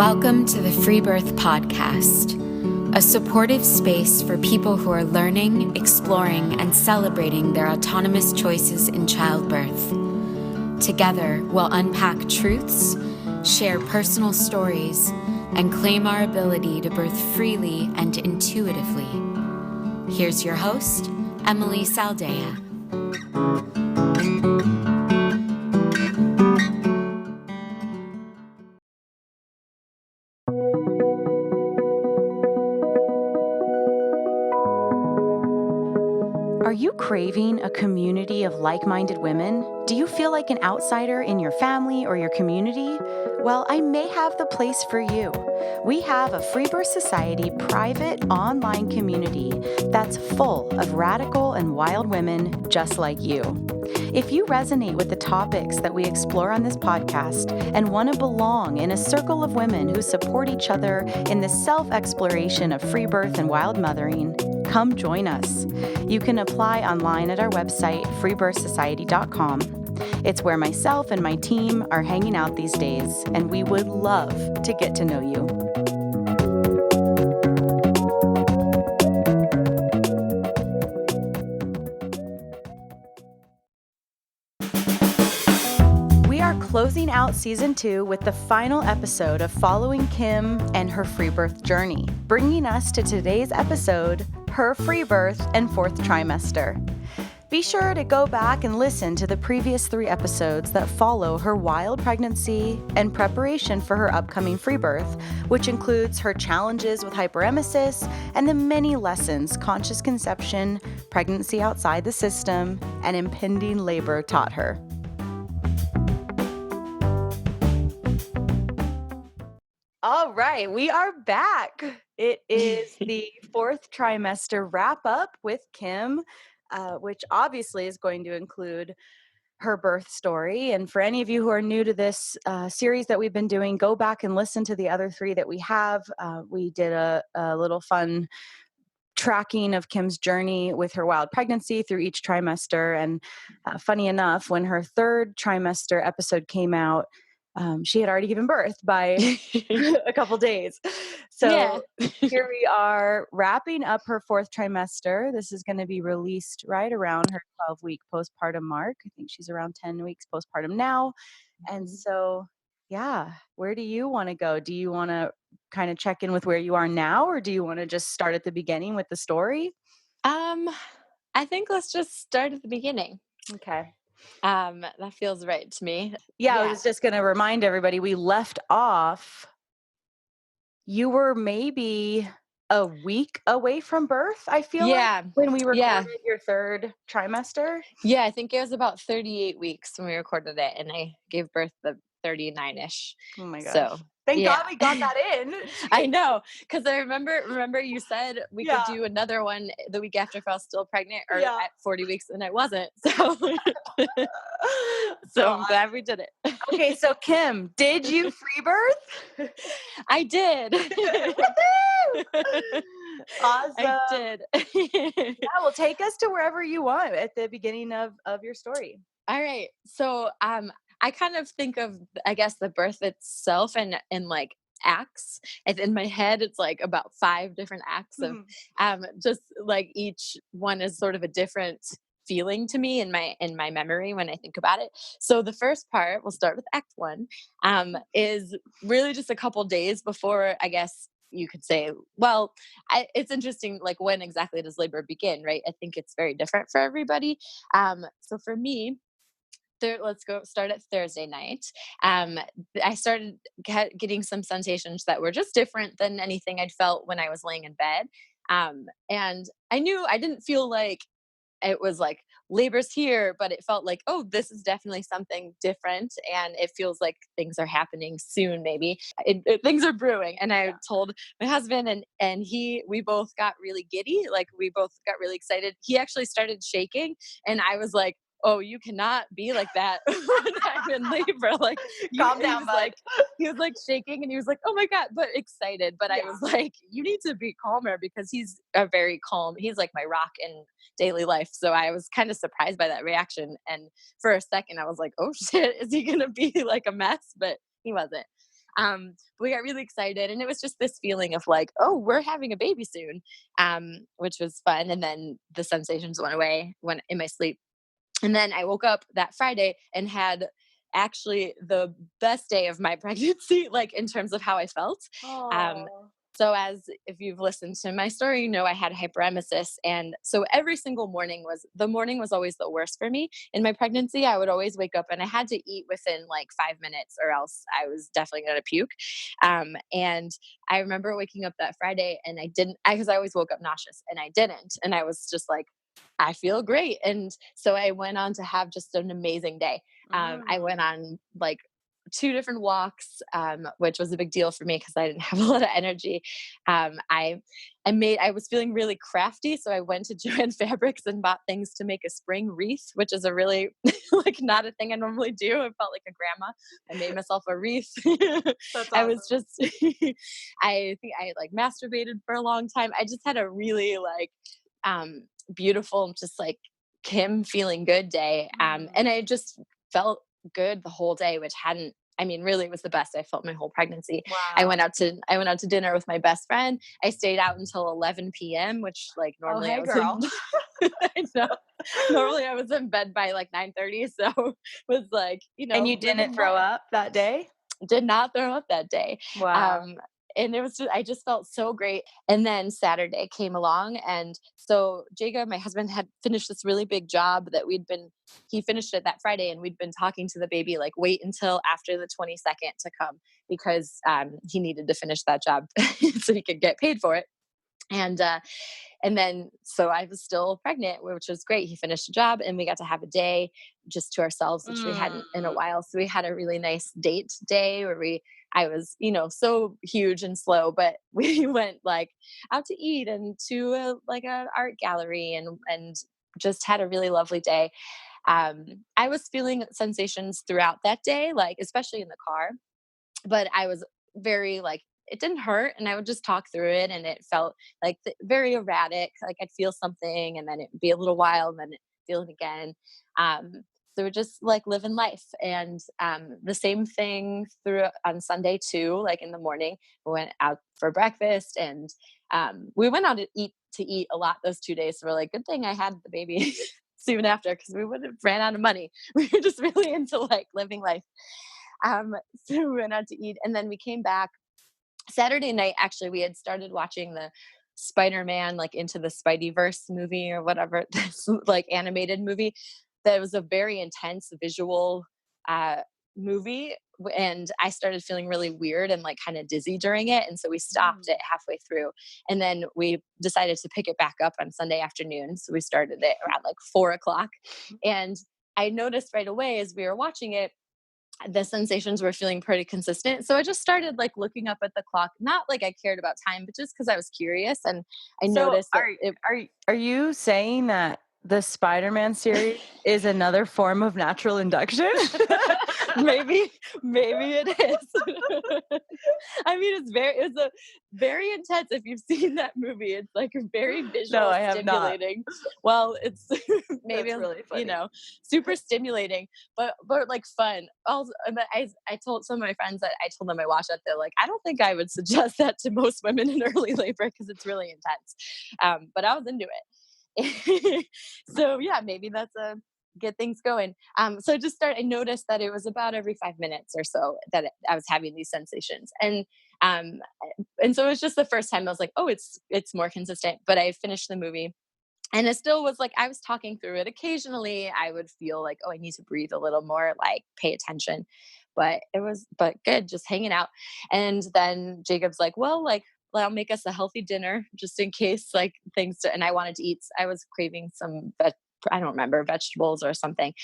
Welcome to the Freebirth podcast, a supportive space for people who are learning, exploring, and celebrating their autonomous choices in childbirth. Together, we'll unpack truths, share personal stories, and claim our ability to birth freely and intuitively. Here's your host, Emily Saldea. Are you craving a community of like-minded women? Do you feel like an outsider in your family or your community? Well, I may have the place for you. We have a Freebirth Society private online community that's full of radical and wild women just like you. If you resonate with the topics that we explore on this podcast and want to belong in a circle of women who support each other in the self-exploration of free birth and wild mothering, come join us. You can apply online at our website, freebirthsociety.com. It's where myself and my team are hanging out these days, and we would love to get to know you. We are closing out season 2 with the final episode of following Kim and her free birth journey, bringing us to today's episode, her free birth and 4th trimester. Be sure to go back and listen to the previous 3 episodes that follow her wild pregnancy and preparation for her upcoming free birth, which includes her challenges with hyperemesis and the many lessons conscious conception, pregnancy outside the system, and impending labor taught her. All right, we are back. It is the 4th trimester wrap up with Kim, which obviously is going to include her birth story. And for any of you who are new to this series that we've been doing, go back and listen to the other 3 that we have. We did a little fun tracking of Kim's journey with her wild pregnancy through each trimester. And funny enough, when her 3rd trimester episode came out, she had already given birth by a couple days. So here we are wrapping up her 4th trimester. This is going to be released right around her 12-week postpartum mark. I think she's around 10 weeks postpartum now. And so, yeah, where do you want to go? Do you want to kind of check in with where you are now, or do you want to just start at the beginning with the story? I think let's just start at the beginning. Okay. That feels right to me. Yeah, I was just going to remind everybody, we left off, you were maybe a week away from birth, I feel like, when we recorded your 3rd trimester. Yeah, I think it was about 38 weeks when we recorded it, and I gave birth the 39-ish. Oh my gosh. So, Thank God we got that in. I know, because I remember you said we could do another one the week after if I was still pregnant or at 40 weeks, and I wasn't. So, I'm glad we did it. Okay, so Kim, did you free birth? I did. Awesome. I did. Yeah, well, take us to wherever you want at the beginning of your story. All right. So I kind of think of, I guess, the birth itself and like acts. And in my head, it's like about 5 different acts of just like each one is sort of a different feeling to me in my memory when I think about it. So the first part, we'll start with act 1, is really just a couple days before, I guess you could say, well, it's interesting, like when exactly does labor begin, right? I think it's very different for everybody. So for me, let's start at Thursday night. I started getting some sensations that were just different than anything I'd felt when I was laying in bed. And I knew I didn't feel like it was like labor's here, but it felt like, oh, this is definitely something different. And it feels like things are happening soon, maybe things are brewing. And I told my husband and we both got really giddy. Like we both got really excited. He actually started shaking and I was like, oh, you cannot be like that when I'm in labor. Like, calm down, bud. He was like shaking and he was like, oh my God, but excited. But I was like, you need to be calmer because he's a very calm. He's like my rock in daily life. So I was kind of surprised by that reaction. And for a second I was like, oh shit, is he going to be like a mess? But he wasn't. We got really excited, and it was just this feeling of like, oh, we're having a baby soon, which was fun. And then the sensations went away when in my sleep. And then I woke up that Friday and had actually the best day of my pregnancy, like in terms of how I felt. Um, Oh. so as if you've listened to my story, you know I had hyperemesis. And so every single morning was always the worst for me. In my pregnancy, I would always wake up and I had to eat within like 5 minutes or else I was definitely gonna puke. And I remember waking up that Friday and I didn't, because I always woke up nauseous and I didn't. And I was just like, I feel great. And so I went on to have just an amazing day. I went Mm. on like two different walks, which was a big deal for me because I didn't have a lot of energy. I was feeling really crafty, so I went to Joann Fabrics and bought things to make a spring wreath, which is a really like not a thing I normally do. I felt like a grandma. I made myself a wreath. That's I was awesome. just, I think I like masturbated for a long time. I just had a really like beautiful, just like Kim feeling good day. And Mm. I just felt good the whole day, which hadn't, I mean, really it was the best I felt my whole pregnancy. Wow. I went out to dinner with my best friend. I stayed out until 11 p.m., which like Oh, normally I hey, was in girl. I know. Normally I was in bed by like 9:30, so was like, And you didn't living throw life. up that day? Did not throw up that day. Wow. Um, and it was just, I just felt so great. And then Saturday came along. And so Jacob, my husband, had finished this really big job that he finished it that Friday. And we'd been talking to the baby, like, wait until after the 22nd to come because he needed to finish that job so he could get paid for it. And then so I was still pregnant, which was great. He finished the job and we got to have a day just to ourselves, which we hadn't in a Mm. while. So we had a really nice date day where I was, so huge and slow, but we went like out to eat and to like an art gallery and just had a really lovely day. I was feeling sensations throughout that day, like especially in the car, but I was very like it didn't hurt and I would just talk through it and it felt like very erratic. Like I'd feel something and then it'd be a little while and then it'd feel it again. Um, so we're just like living life. And the same thing through on Sunday too, like in the morning, we went out for breakfast and we went out to eat a lot those 2 days. So we're like, good thing I had the baby soon after because we would have ran out of money. We were just really into like living life. So we went out to eat and then we came back Saturday night. Actually, we had started watching the Spider-Man, like Into the Spideyverse movie or whatever, this like animated movie that was a very intense visual uh, movie. And I started feeling really weird and like kind of dizzy during it. And so we stopped Mm. it halfway through. And then we decided to pick it back up on Sunday afternoon. So we started it around like 4 o'clock. And I noticed right away as we were watching it, the sensations were feeling pretty consistent. So I just started like looking up at the clock, not like I cared about time, but just because I was curious and I So noticed that it are you saying that the Spider-Man series is another form of natural induction? maybe maybe it is. I mean it's a very intense. If you've seen that movie, it's like a very No, visual I have not. stimulating. Well, it's maybe That's really funny. super stimulating, but like fun also. But I told some of my friends that I told them I watched that, they're like, I don't think I would suggest that to most women in early labor because it's really intense. But I was into it. So yeah, maybe that's a get things going. So I noticed that it was about every 5 minutes or so that I was having these sensations. Um, and so it was just the first time I was like, oh, it's more consistent. But I finished the movie and it still was like I was talking through it. Occasionally I would feel like, oh, I need to breathe a little more, like pay attention. But good, just hanging out. And then Jacob's like, well, I'll make us a healthy dinner just in case like and I wanted to eat. I was craving I don't remember, vegetables or something.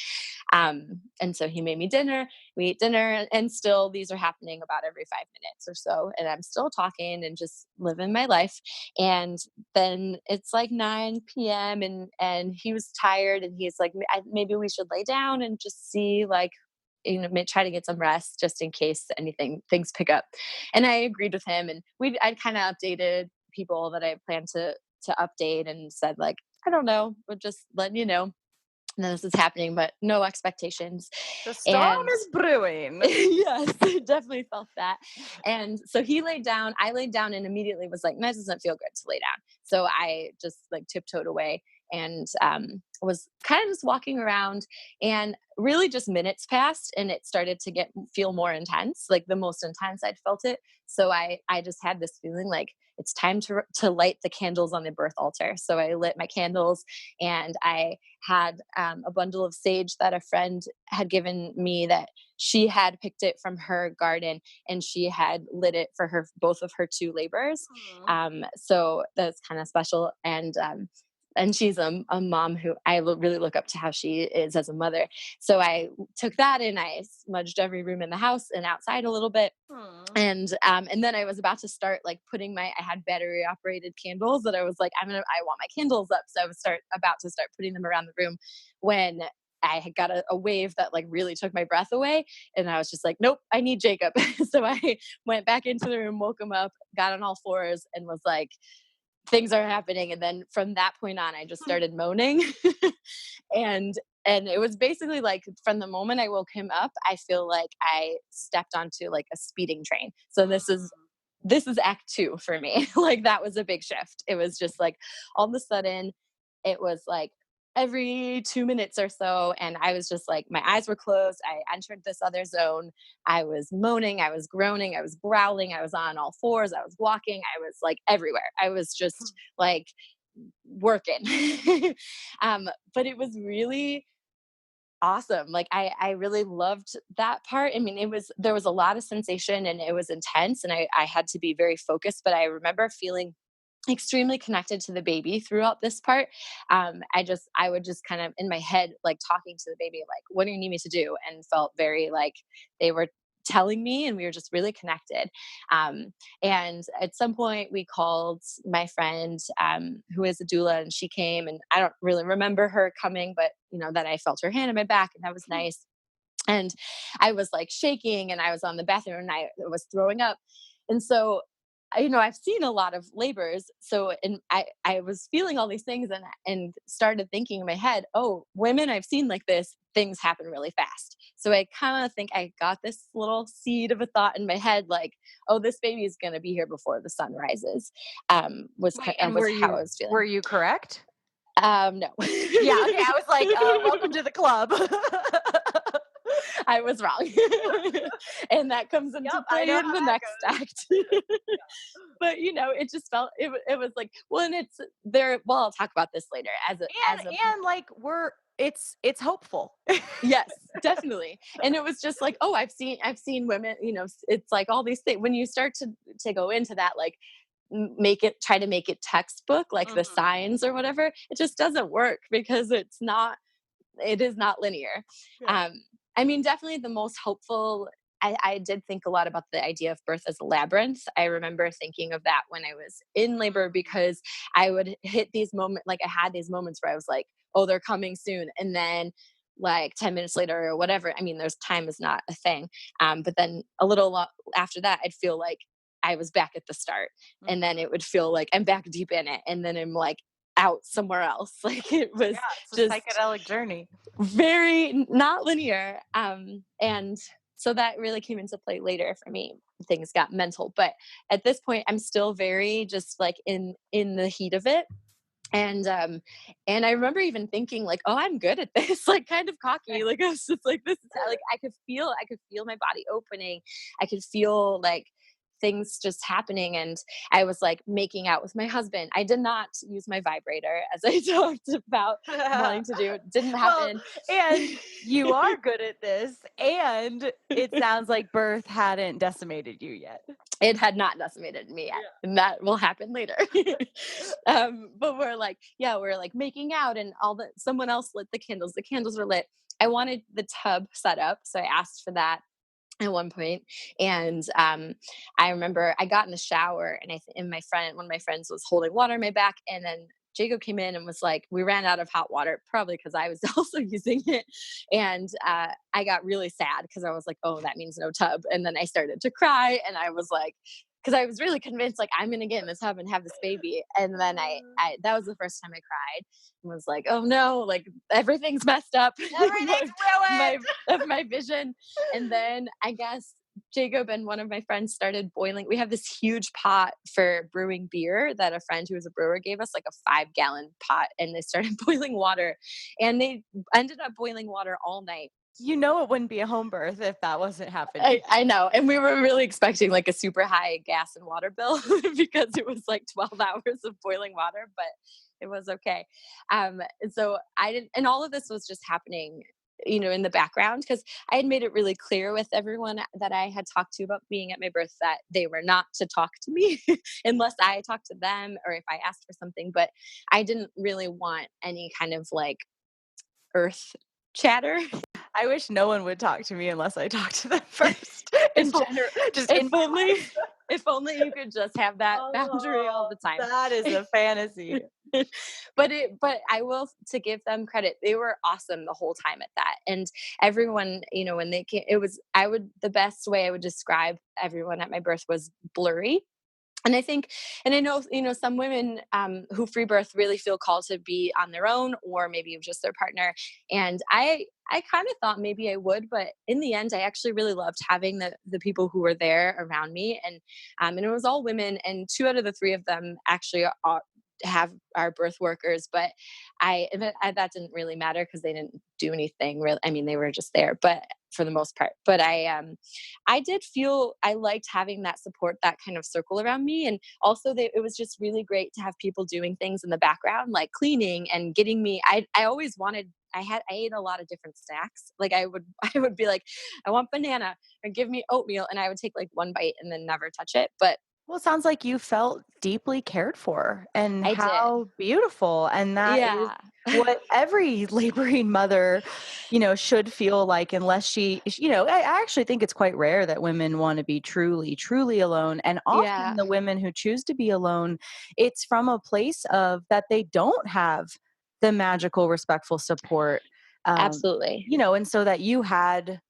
And so he made me dinner. We ate dinner, and still these are happening about every 5 minutes or so. And I'm still talking and just living my life. And then it's like 9 p.m. and he was tired, and he's like, maybe we should lay down and just see like try to get some rest just in case things pick up. And I agreed with him, and I kind of updated people that I planned to update and said like, I don't know, but just letting you know. and then this is happening, but no expectations. The storm is brewing. Yes, I definitely felt that. And so he laid down, I laid down, and immediately was like, that doesn't feel good to lay down. So I just like tiptoed away and was kind of just walking around, and really just minutes passed and it started to feel more intense, like the most intense I'd felt it. So I just had this feeling like it's time to light the candles on the birth altar. So I lit my candles, and I had a bundle of sage that a friend had given me, that she had picked it from her garden, and she had lit it for both of her 2 labors. So that's kind of special. And she's a mom who I really look up to how she is as a mother. So I took that and I smudged every room in the house and outside a little bit. And then I was about to start like I had battery operated candles that I was like, I want my candles up. So I was about to start putting them around the room when I had got a wave that like really took my breath away. And I was just like, nope, I need Jacob. So I went back into the room, woke him up, got on all fours, and was like, things are happening. And then from that point on, I just started moaning. and it was basically like from the moment I woke him up, I feel like I stepped onto like a speeding train. So this is act 2 for me. Like that was a big shift. It was just like all of a sudden it was like every 2 minutes or so, and I was just like, my eyes were closed, I entered this other zone. I was moaning, I was groaning, I was growling, I was on all fours, I was walking, I was like everywhere. I was just like working. But it was really awesome. Like I really loved that part. I mean, there was a lot of sensation and it was intense, and I had to be very focused, but I remember feeling extremely connected to the baby throughout this part. I would just kind of in my head, like talking to the baby, like, what do you need me to do? And felt very like they were telling me, and we were just really connected. And at some point we called my friend, who is a doula, and she came, and I don't really remember her coming, but that I felt her hand on my back, and that was nice. And I was like shaking, and I was on the bathroom, and I was throwing up. And so I've seen a lot of labors. So, and I was feeling all these things, and started thinking in my head, oh, women I've seen like this, things happen really fast. So I kind of think I got this little seed of a thought in my head, like, oh, this baby is going to be here before the sun rises. Was Wait, how I was feeling. Were you correct? No. Yeah. Okay. I was like, welcome to the club. I was wrong. And that comes into play in the next act. But it just felt it was like, well, and it's there. Well, I'll talk about this later And like it's hopeful. Yes, definitely. And it was just like, oh, I've seen women, it's like all these things when you start to go into that, like try to make it textbook, like the signs or whatever, it just doesn't work because it is not linear. Yeah. I mean, definitely the most hopeful. I did think a lot about the idea of birth as a labyrinth. I remember thinking of that when I was in labor, because I would hit these moments, like I had these moments where I was like, oh, they're coming soon. And then like 10 minutes later or whatever, I mean, time is not a thing. But then a little after that, I'd feel like I was back at the start. And then it would feel like I'm back deep in it. And then I'm like out somewhere else. Like it was it's a psychedelic journey. Very not linear. And so that really came into play later for me. Things got mental, but at this point I'm still very just like in the heat of it. And I remember even thinking like, oh, I'm good at this, like kind of cocky. Like I was just like, this is like I could feel my body opening. I could feel like things just happening, and I was like making out with my husband. I did not use my vibrator as I talked about wanting to do. It didn't happen. Well, and you are good at this, and it sounds like birth hadn't decimated you yet. It had not decimated me yet, and that will happen later. But we're like making out, and someone else lit the candles. The candles were lit. I wanted the tub set up, so I asked for that at one point. And I remember I got in the shower, and one of my friends was holding water on my back, and then Jacob came in and was like, we ran out of hot water, probably because I was also using it. And I got really sad because I was like, oh, that means no tub. And then I started to cry, and I was like because I was really convinced like I'm gonna get in this tub and have this baby. And then I that was the first time I cried and was like, oh no, like everything's messed up. Everything's my, ruined. my vision. And then I guess Jacob and one of my friends started boiling. We have this huge pot for brewing beer that a friend who was a brewer gave us, like a 5-gallon pot, and they started boiling water, and they ended up boiling water all night. You know, it wouldn't be a home birth if that wasn't happening. I know. And we were really expecting like a super high gas and water bill because it was like 12 hours of boiling water, but it was okay. So I didn't, and all of this was just happening, you know, in the background, because I had made it really clear with everyone that I had talked to about being at my birth that they were not to talk to me unless I talked to them or if I asked for something. But I didn't really want any kind of like earth chatter. I wish no one would talk to me unless I talk to them first. In If general, just if in my only life. if only you could just have that boundary all the time. That is a fantasy. But I will, to give them credit, they were awesome the whole time at that. And everyone, you know, when they came, the best way I would describe everyone at my birth was blurry. And I think, and I know, you know, some women who free birth really feel called to be on their own or maybe just their partner. And I kind of thought maybe I would, but in the end, I actually really loved having the people who were there around me. And it was all women, and 2 out of the 3 of them actually are birth workers, but that didn't really matter because they didn't do anything real. I mean, they were just there, but for the most part. But I did feel I liked having that support, that kind of circle around me, and also it was just really great to have people doing things in the background, like cleaning and getting me. I always wanted. I ate a lot of different snacks. Like I would be like, I want banana, or give me oatmeal, and I would take like one bite and then never touch it. But Well, it sounds like you felt deeply cared for, and I did. how beautiful. And that is Yeah. what every laboring mother, you know, should feel like, unless you know, I actually think it's quite rare that women want to be truly, truly alone. And often Yeah. the women who choose to be alone, it's from a place of that they don't have the magical, respectful support. Absolutely. You know, and so that you had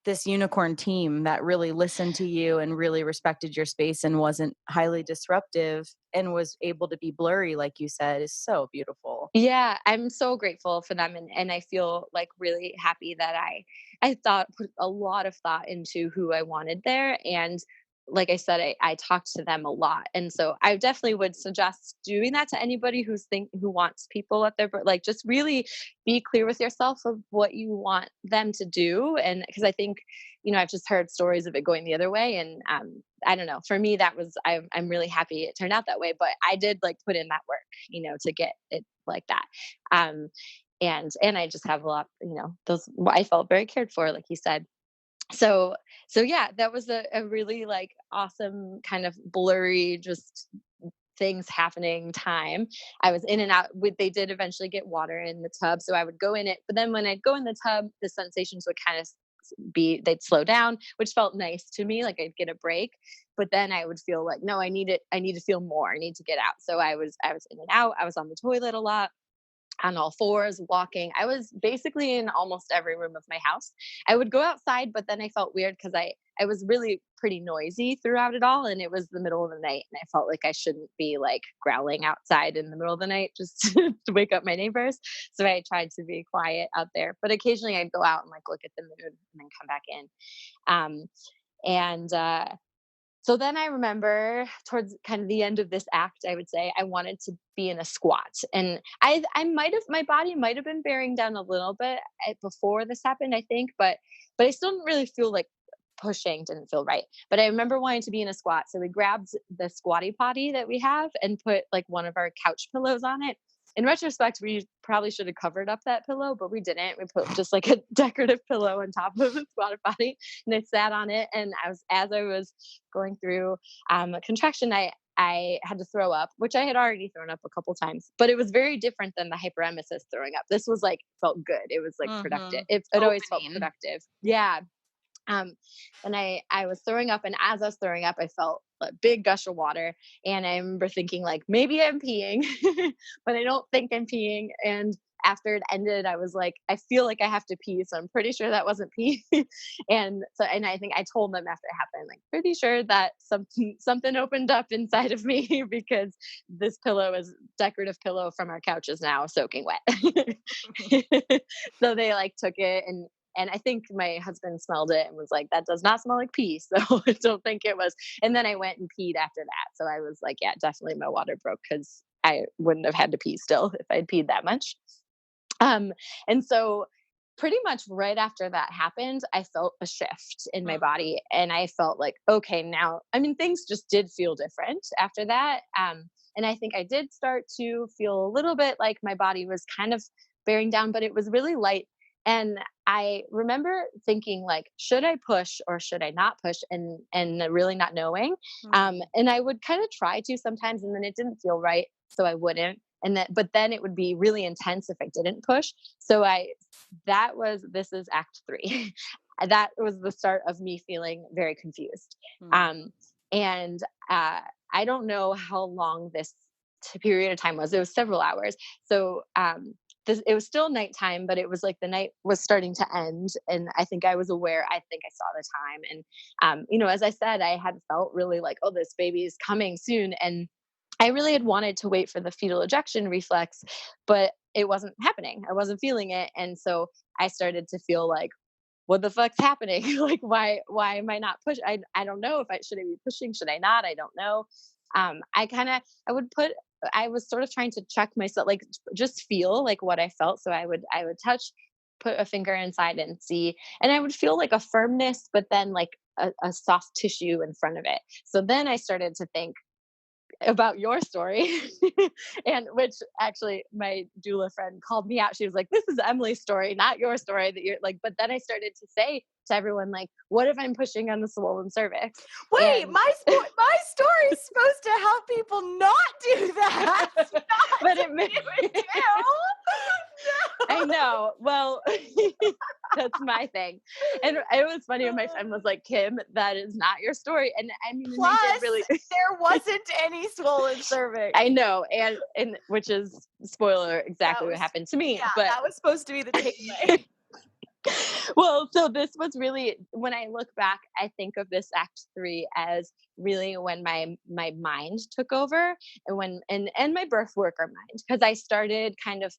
this unicorn team that really listened to you and really respected your space and wasn't highly disruptive and was able to be blurry, like you said, is so beautiful. Yeah, I'm so grateful for them, and I feel like really happy that I thought put a lot of thought into who I wanted there. And like I said, I talked to them a lot. And so I definitely would suggest doing that to anybody who wants people at their like just really be clear with yourself of what you want them to do. And because I think, you know, I've just heard stories of it going the other way. And I don't know, for me that was I'm really happy it turned out that way. But I did like put in that work, you know, to get it like that. Um and I just have a lot, you know, those I felt very cared for, like you said. So yeah, that was a really like awesome kind of blurry, just things happening time. I was in and out with, they did eventually get water in the tub, so I would go in it, but then when I'd go in the tub, the sensations would kind of they'd slow down, which felt nice to me, like I'd get a break. But then I would feel like, no, I need to feel more, I need to get out. So I was in and out, I was on the toilet a lot, on all fours, walking. I was basically in almost every room of my house. I would go outside, but then I felt weird because I was really pretty noisy throughout it all, and it was the middle of the night, and I felt like I shouldn't be like growling outside in the middle of the night just to wake up my neighbors. So I tried to be quiet out there, but occasionally I'd go out and like look at the moon and then come back in. Um, and So then I remember towards kind of the end of this act, I would say I wanted to be in a squat, and I might have, my body might have been bearing down a little bit before this happened, I think, but I still didn't really feel like pushing, didn't feel right. But I remember wanting to be in a squat, so we grabbed the squatty potty that we have and put like one of our couch pillows on it. In retrospect, we probably should have covered up that pillow, but we didn't. We put just like a decorative pillow on top of the squatty potty, and I sat on it. And as I was going through a contraction, I had to throw up, which I had already thrown up a couple times, but it was very different than the hyperemesis throwing up. This was like felt good. It was like productive. Mhm. It always felt Opening. productive. Yeah. And I was throwing up, and as I was throwing up, I felt a big gush of water, and I remember thinking like maybe I'm peeing, but I don't think I'm peeing. And after it ended, I was like, I feel like I have to pee. So I'm pretty sure that wasn't pee. And I think I told them after it happened, like, pretty sure that something opened up inside of me because this decorative pillow from our couch is now soaking wet. So they like took it, and I think my husband smelled it and was like, that does not smell like pee. So I don't think it was. And then I went and peed after that. So I was like, yeah, definitely my water broke because I wouldn't have had to pee still if I'd peed that much. Um, and so pretty much right after that happened, I felt a shift in my body, and I felt like, okay, now, I mean, things just did feel different after that. And I think I did start to feel a little bit like my body was kind of bearing down, but it was really light. And I remember thinking, like, should I push or should I not push, and really not knowing. And I would kind of try to sometimes, and then it didn't feel right, so I wouldn't. But then it would be really intense if I didn't push. So this is act 3. That was the start of me feeling very confused. Um, and I don't know how long this period of time was. It was several hours. So it was still nighttime, but it was like the night was starting to end, and I think I was aware. I think I saw the time, and as I said, I had felt really like, oh, this baby is coming soon, and I really had wanted to wait for the fetal ejection reflex, but it wasn't happening. I wasn't feeling it, and so I started to feel like, what the fuck's happening? Like, why am I not push? I don't know if should I be pushing? Should I not? I don't know. I would put, I was sort of trying to check myself, like, just feel like what I felt. So I would put a finger inside and see, and I would feel like a firmness, but then like a soft tissue in front of it. So then I started to think about your story, and which actually my doula friend called me out. She was like, this is Emily's story, not your story, that you're like. But then I started to say to everyone, like, what if I'm pushing on the swollen cervix? Wait, my story is supposed to help people not do that. But it may do. I know. Well, that's my thing. And it was funny when my friend was like, Kim, that is not your story. And I mean, and Plus, they did really there wasn't any swollen cervix. I know, and which is, spoiler, exactly what happened to me. Yeah, but that was supposed to be the takeaway. well, so this was really, when I look back, I think of this act 3 as really when my mind took over, and and my birth worker mind, because I started kind of,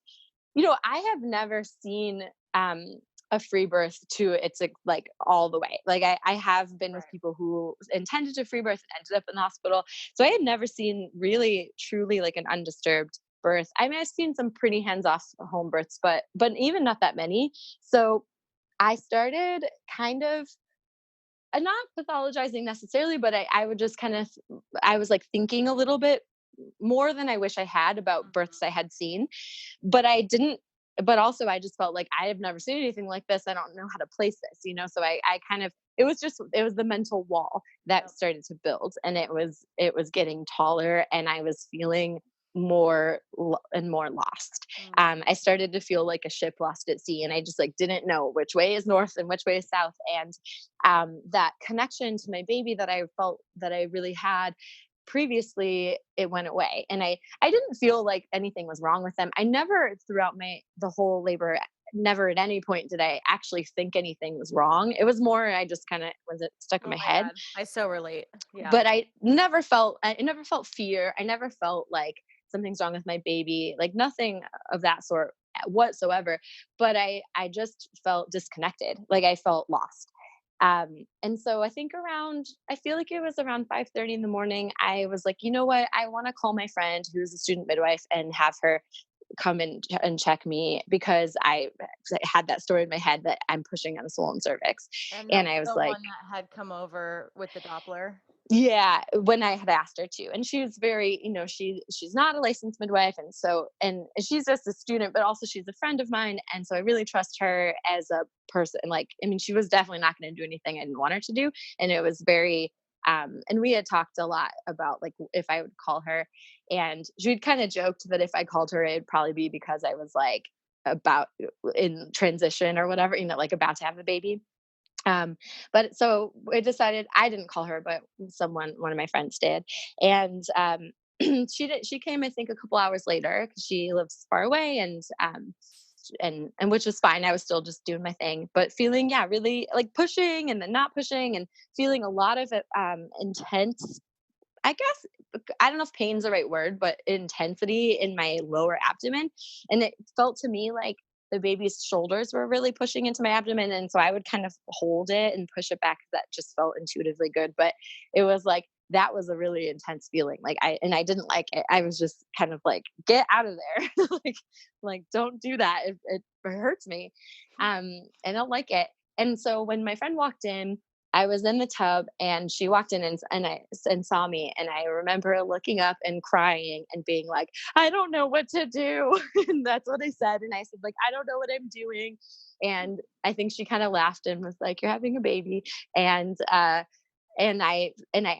I have never seen a free birth to its like all the way. Like I have been with people who intended to free birth and ended up in the hospital. So I had never seen really truly like an undisturbed birth. I mean, I've seen some pretty hands-off home births, but even not that many. So I started kind of not pathologizing necessarily, but I would just kind of, I was like thinking a little bit more than I wish I had about births I had seen, but I didn't. But also, I just felt like I have never seen anything like this. I don't know how to place this. So I kind of, it was the mental wall that started to build, and it was getting taller, and I was feeling more and more lost. I started to feel like a ship lost at sea, and I just like didn't know which way is north and which way is south. And that connection to my baby that I felt that I really had previously, it went away, and I didn't feel like anything was wrong with them. I never, throughout the whole labor, never at any point did I actually think anything was wrong. It was more, I just kind of was it stuck in my head. God. I so relate. Yeah. But I never felt fear. I never felt like something's wrong with my baby, like nothing of that sort whatsoever. But I just felt disconnected, like I felt lost. And so I feel like it was around 5:30 in the morning. I was like, you know what? I want to call my friend who's a student midwife and have her come and check me, because I had that story in my head that I'm pushing on a swollen cervix. And I was the like, one that had come over with the Doppler. yeah, when I had asked her to. And she was very, she's not a licensed midwife. And she's just a student, but also she's a friend of mine. And so I really trust her as a person. Like, I mean, she was definitely not going to do anything I didn't want her to do. And it was very, and we had talked a lot about like if I would call her, and she'd kind of joked that if I called her, it'd probably be because I was like about in transition or whatever, like about to have a baby. But so I decided, I didn't call her, but one of my friends did. And she came, I think, a couple hours later because she lives far away, and which was fine. I was still just doing my thing, but feeling, yeah, really like pushing and then not pushing and feeling a lot of intense, I guess, I don't know if pain's the right word, but intensity in my lower abdomen. And it felt to me like the baby's shoulders were really pushing into my abdomen. And so I would kind of hold it and push it back. That just felt intuitively good. But it was like, that was a really intense feeling. I didn't like it. I was just kind of like, get out of there. like, don't do that. It hurts me. I don't like it. And so when my friend walked in, I was in the tub and she walked in and saw me, and I remember looking up and crying and being like, I don't know what to do. And that's what I said. And I said, like, I don't know what I'm doing. And I think she kind of laughed and was like, you're having a baby. And I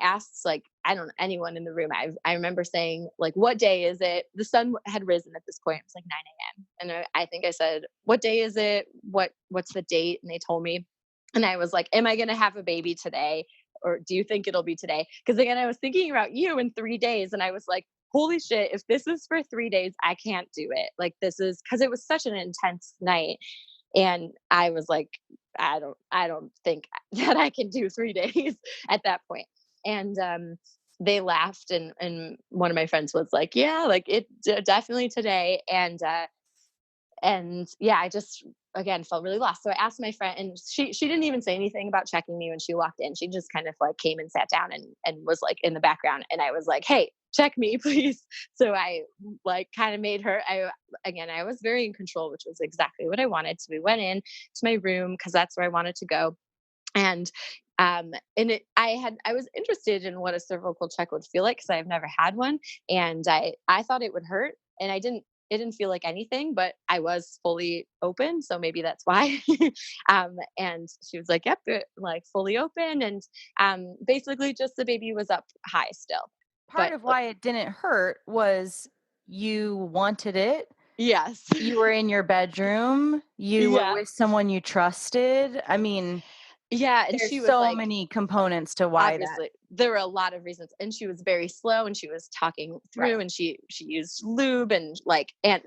asked, like, I don't know anyone in the room. I remember saying, like, what day is it? The sun had risen at this point. It was like 9 a.m. And I think I said, what day is it? What's the date? And they told me. And I was like, am I going to have a baby today? Or do you think it'll be today? Because again, I was thinking about you in 3 days. And I was like, holy shit, if this is for 3 days, I can't do it. Like, this is because it was such an intense night. And I was like, I don't think that I can do 3 days at that point. And they laughed, and one of my friends was like, yeah, like definitely today. And yeah, I just again felt really lost. So I asked my friend, and she didn't even say anything about checking me when she walked in. She just kind of like came and sat down and was like in the background. And I was like, hey, check me, please. So I like kind of made her. I was very in control, which was exactly what I wanted. So we went in to my room because that's where I wanted to go. And I was interested in what a cervical check would feel like because I've never had one, and I thought it would hurt, and it didn't feel like anything, but I was fully open. So maybe that's why. And she was like, yep, like fully open. And basically just the baby was up high still. Part But of why it didn't hurt was you wanted it. yes. You were in your bedroom. You were Yeah. with someone you trusted. I mean, Yeah. And she there's was so like, many components to why that. obviously there were a lot of reasons, and she was very slow, and she was talking through, Right. and she used lube, and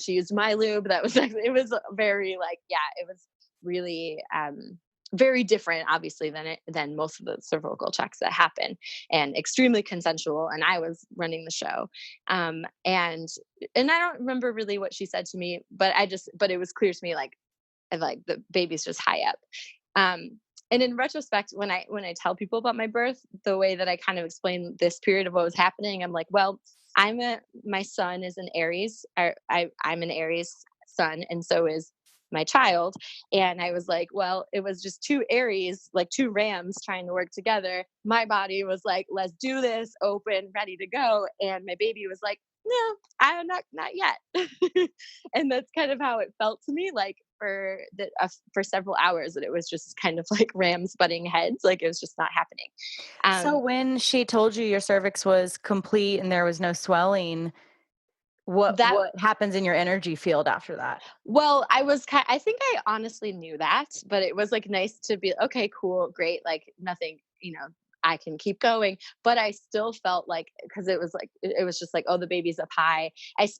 she used my lube. That was actually, it was very like, yeah, it was really very different obviously than most of the cervical checks that happen, and extremely consensual, and I was running the show. And I don't remember really what she said to me, but it was clear to me like the baby's just high up. um and in retrospect, when I tell people about my birth, the way that I kind of explain this period of what was happening, I'm like, well, my son is an Aries. I'm an Aries sun, and so is my child. And I was like, well, it was just two Aries, like two rams trying to work together. My body was like, let's do this, open, ready to go. And my baby was like, no, I'm not yet. And that's kind of how it felt to me, like for several hours, that it was just kind of like rams butting heads, like it was just not happening. So when she told you your cervix was complete and there was no swelling, That what happens in your energy field after that? Well, I think I honestly knew that, but it was like nice to be okay, cool, great, like nothing, I can keep going. But I still felt like, because it was like it was just like, oh, the baby's up high.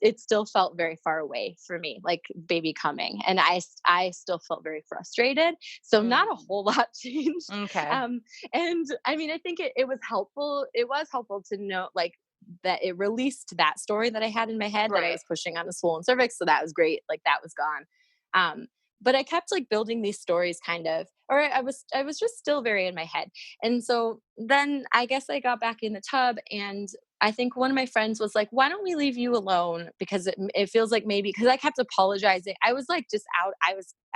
It still felt very far away for me, like baby coming, and I still felt very frustrated. So not a whole lot changed. Okay. And I mean, I think it was helpful. It was helpful to know like that it released that story that I had in my head, that I Right. was pushing on a swollen cervix. So that was great. Like that was gone. But I kept like building these stories kind of, or I was just still very in my head. And so then I guess I got back in the tub, and I think one of my friends was like, why don't we leave you alone? Because it feels like maybe, because I kept apologizing. I was like just out.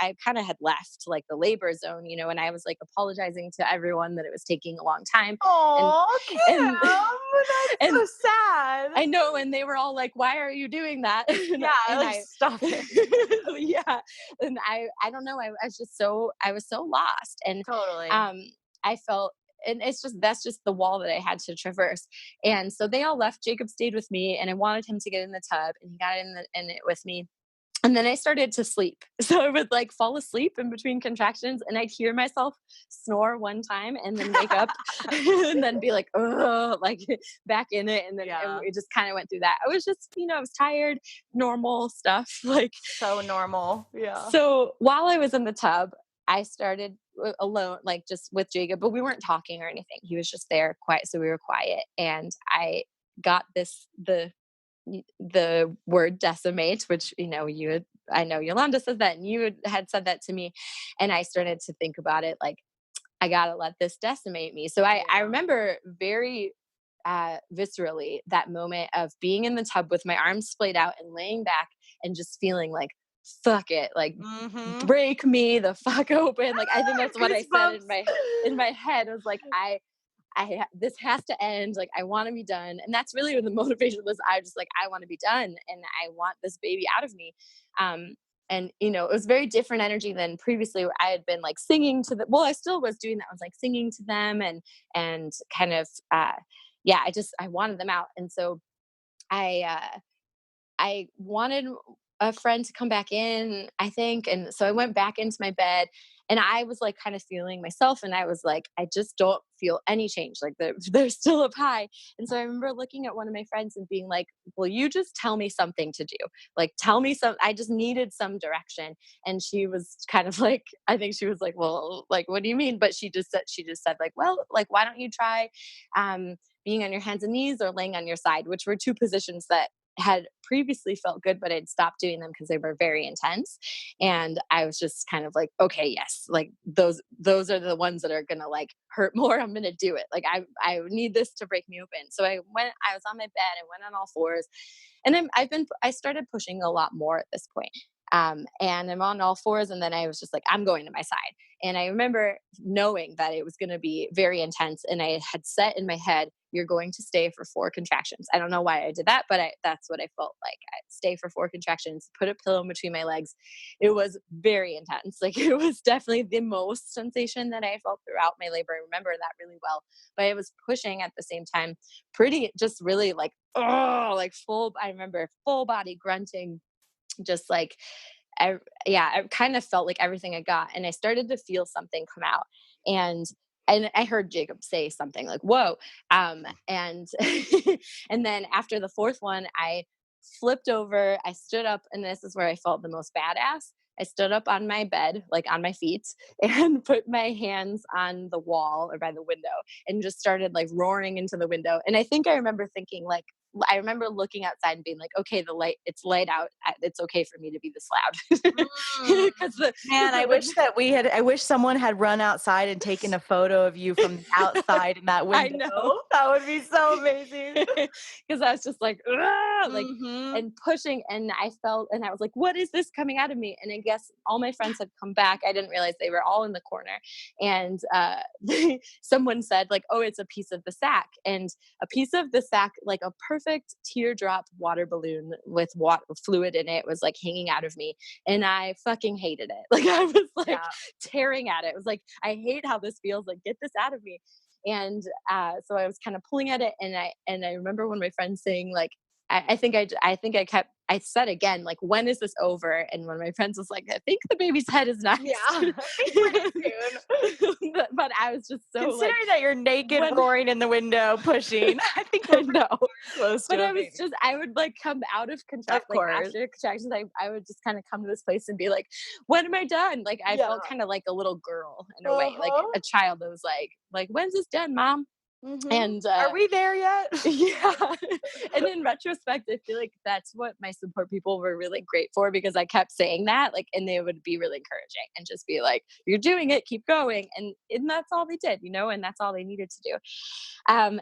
I kind of had left like the labor zone, and I was like apologizing to everyone that it was taking a long time. Oh, And, Kim, that's and so sad. I know, and they were all like, "Why are you doing that?" Yeah, and like, I, stop it. yeah, and I don't know. I was so lost, and Totally. I felt, and that's just the wall that I had to traverse. And so they all left. Jacob stayed with me, and I wanted him to get in the tub, and he got in it with me. And then I started to sleep. So I would like fall asleep in between contractions, and I'd hear myself snore one time and then wake up and then be like, oh, like back in it. And then Yeah. it just kind of went through that. I was just, I was tired, normal stuff. Like, So normal. Yeah. so while I was in the tub, I started alone, like just with Jacob, but we weren't talking or anything. He was just there quiet. So we were quiet. And I got the word decimate, which, I know Yolanda says that, and you had said that to me. And I started to think about it like, I got to let this decimate me. So I remember very viscerally that moment of being in the tub with my arms splayed out and laying back and just feeling like, fuck it, like break me the fuck open. Like, I think that's what I said in my head. I was like, this has to end. Like, I want to be done. And that's really what the motivation was. I was just like, I want to be done and I want this baby out of me. And it was very different energy than previously where I had been like singing to them. Well, I still was doing that. I was like singing to them and kind of, I wanted them out. And so I wanted a friend to come back in, I think. And so I went back into my bed and I was like kind of feeling myself. And I was like, I just don't feel any change. Like there's still up high. And so I remember looking at one of my friends and being like, will you just tell me something to do? Like, tell me I just needed some direction. And she was kind of like, I think she was like, well, like, what do you mean? But she just said like, well, like, why don't you try, being on your hands and knees or laying on your side, which were two positions that had previously felt good, but I'd stopped doing them because they were very intense. And I was just kind of like, okay, yes, like those are the ones that are gonna like hurt more. I'm gonna do it. Like I need this to break me open. So I was on my bed and went on all fours, and I started pushing a lot more at this point. And I'm on all fours, and then I was just like, I'm going to my side. And I remember knowing that it was going to be very intense, and I had set in my head, you're going to stay for 4 contractions. I don't know why I did that, but that's what I felt like. I stay for 4 contractions, put a pillow in between my legs. It was very intense. Like, it was definitely the most sensation that I felt throughout my labor. I remember that really well, but I was pushing at the same time, pretty, just really like, oh, like I remember full body grunting, just like, I kind of felt like everything I got, and I started to feel something come out, and I heard Jacob say something like, whoa. And, and then after the 4th one, I flipped over, I stood up, and this is where I felt the most badass. I stood up on my bed, like on my feet, and put my hands on the wall or by the window and just started like roaring into the window. And I think I remember thinking like, I remember looking outside and being like, okay, it's light out. It's okay for me to be this loud. Man, I wish someone had run outside and taken a photo of you from the outside in that window. I know. That would be so amazing. Because I was just like, like, and pushing, and I felt, and I was like, what is this coming out of me? And I guess all my friends had come back. I didn't realize they were all in the corner. And someone said like, oh, it's a piece of the sack. And a piece of the sack, like a perfect teardrop water balloon with fluid in it, was like hanging out of me. And I fucking hated it. Like, I was like tearing at it. It was like, I hate how this feels. Like, get this out of me. And so I was kind of pulling at it, and I remember when my friend saying like, I think I said again, like, when is this over? And one of my friends was like, I think the baby's head is next. Yeah, I think pretty soon. but I was just so considering that you're naked, roaring in the window, pushing. I think I know. Close to but I would like come out of contractions, like after contractions, I would just kind of come to this place and be like, when am I done? Like, I felt kind of like a little girl in a way, like a child that was like, when's this done, Mom? And are we there yet? Yeah. And in retrospect, I feel like that's what my support people were really great for, because I kept saying that, like, and they would be really encouraging and just be like, you're doing it, keep going. And that's all they did, and that's all they needed to do.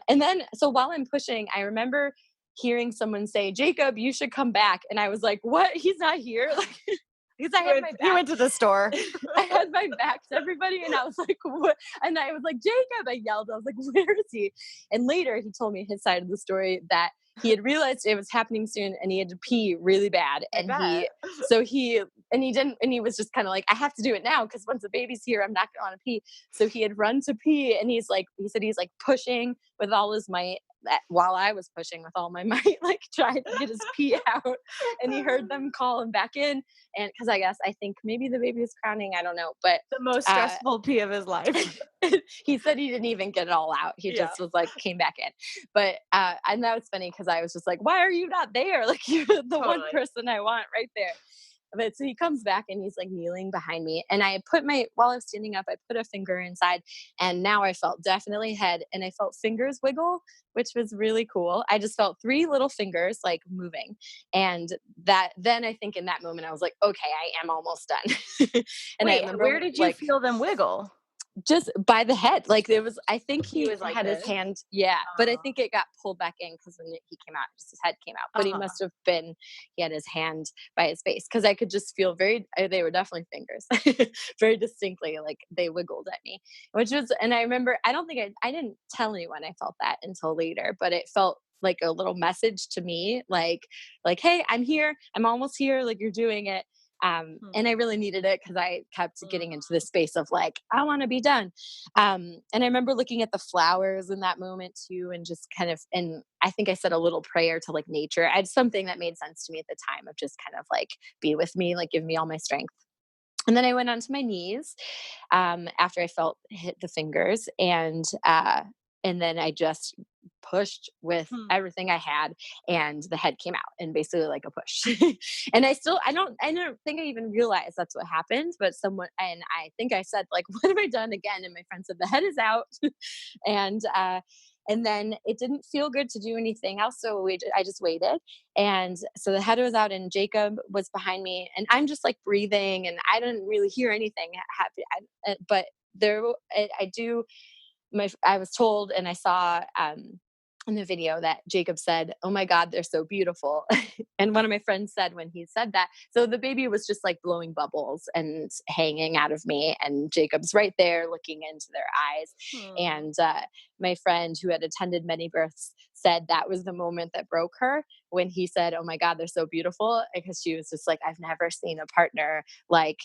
And then, so while I'm pushing, I remember hearing someone say, Jacob, you should come back. And I was like, what? He's not here? Like, because I had my back. You went to the store. I had my back to everybody, and I was like, what? And I was like, Jacob, I yelled. I was like, where is he? And later he told me his side of the story, that he had realized it was happening soon and he had to pee really bad. And he and he was just kind of like, I have to do it now because once the baby's here, I'm not going to want to pee. So he had run to pee, and he said he's like pushing with all his might, while I was pushing with all my might, like trying to get his pee out. And he heard them call him back in, and because I think maybe the baby was crowning, I don't know, but The most stressful pee of his life. he said he didn't even get it all out. He just was like, came back in. But and that was funny because I was just like, why are you not there? Like, you're the one person I want right there. But so he comes back and he's like kneeling behind me, and while I was standing up, I put a finger inside, and now I felt definitely head, and I felt fingers wiggle, which was really cool. I just felt 3 little fingers like moving, and then I think in that moment I was like, okay, I am almost done. And I remember, where did you feel them wiggle? Just by the head. Like, there was, I think he was like had this? his hand, but I think it got pulled back in because when he came out, just his head came out. But he must have he had his hand by his face, because I could just feel they were definitely fingers, very distinctly, like they wiggled at me, and I remember, I didn't tell anyone I felt that until later, but it felt like a little message to me, like, hey, I'm here, I'm almost here, like, you're doing it. And I really needed it because I kept getting into this space of like, I want to be done. And I remember looking at the flowers in that moment too, and just kind of, and I think I said a little prayer to like nature. I had something that made sense to me at the time of just kind of like, be with me, like give me all my strength. And then I went onto my knees after I felt hit the fingers, and then I just pushed with everything I had, and the head came out, and basically like a push. And I don't think I even realized that's what happened, but I think I said like, what have I done again? And my friend said, the head is out. and and then it didn't feel good to do anything else. So I just waited. And so the head was out, and Jacob was behind me, and I'm just like breathing, and I didn't really hear anything happen. But I was told, and I saw in the video, that Jacob said, "Oh my God, they're so beautiful." And one of my friends said when he said that, so the baby was just like blowing bubbles and hanging out of me, and Jacob's right there looking into their eyes. And my friend who had attended many births said that was the moment that broke her, when he said, "Oh my God, they're so beautiful," because she was just like, I've never seen a partner like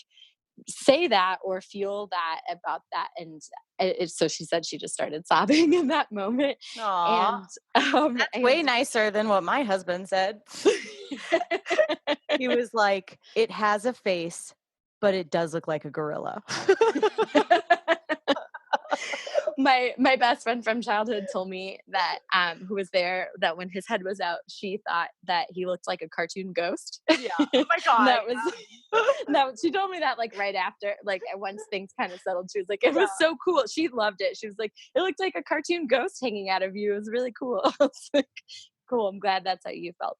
say that or feel that about that. And so she said she just started sobbing in that moment. Aww. And that's way nicer than what my husband said. He was like, it has a face, but it does look like a gorilla. my best friend from childhood told me that who was there, that when his head was out, she thought that he looked like a cartoon ghost. Yeah. Oh my God. That was no, she told me that like right after, like once things kind of settled, she was like, it was so cool. She loved it. She was like, it looked like a cartoon ghost hanging out of you. It was really cool. I was like, cool. I'm glad that's how you felt.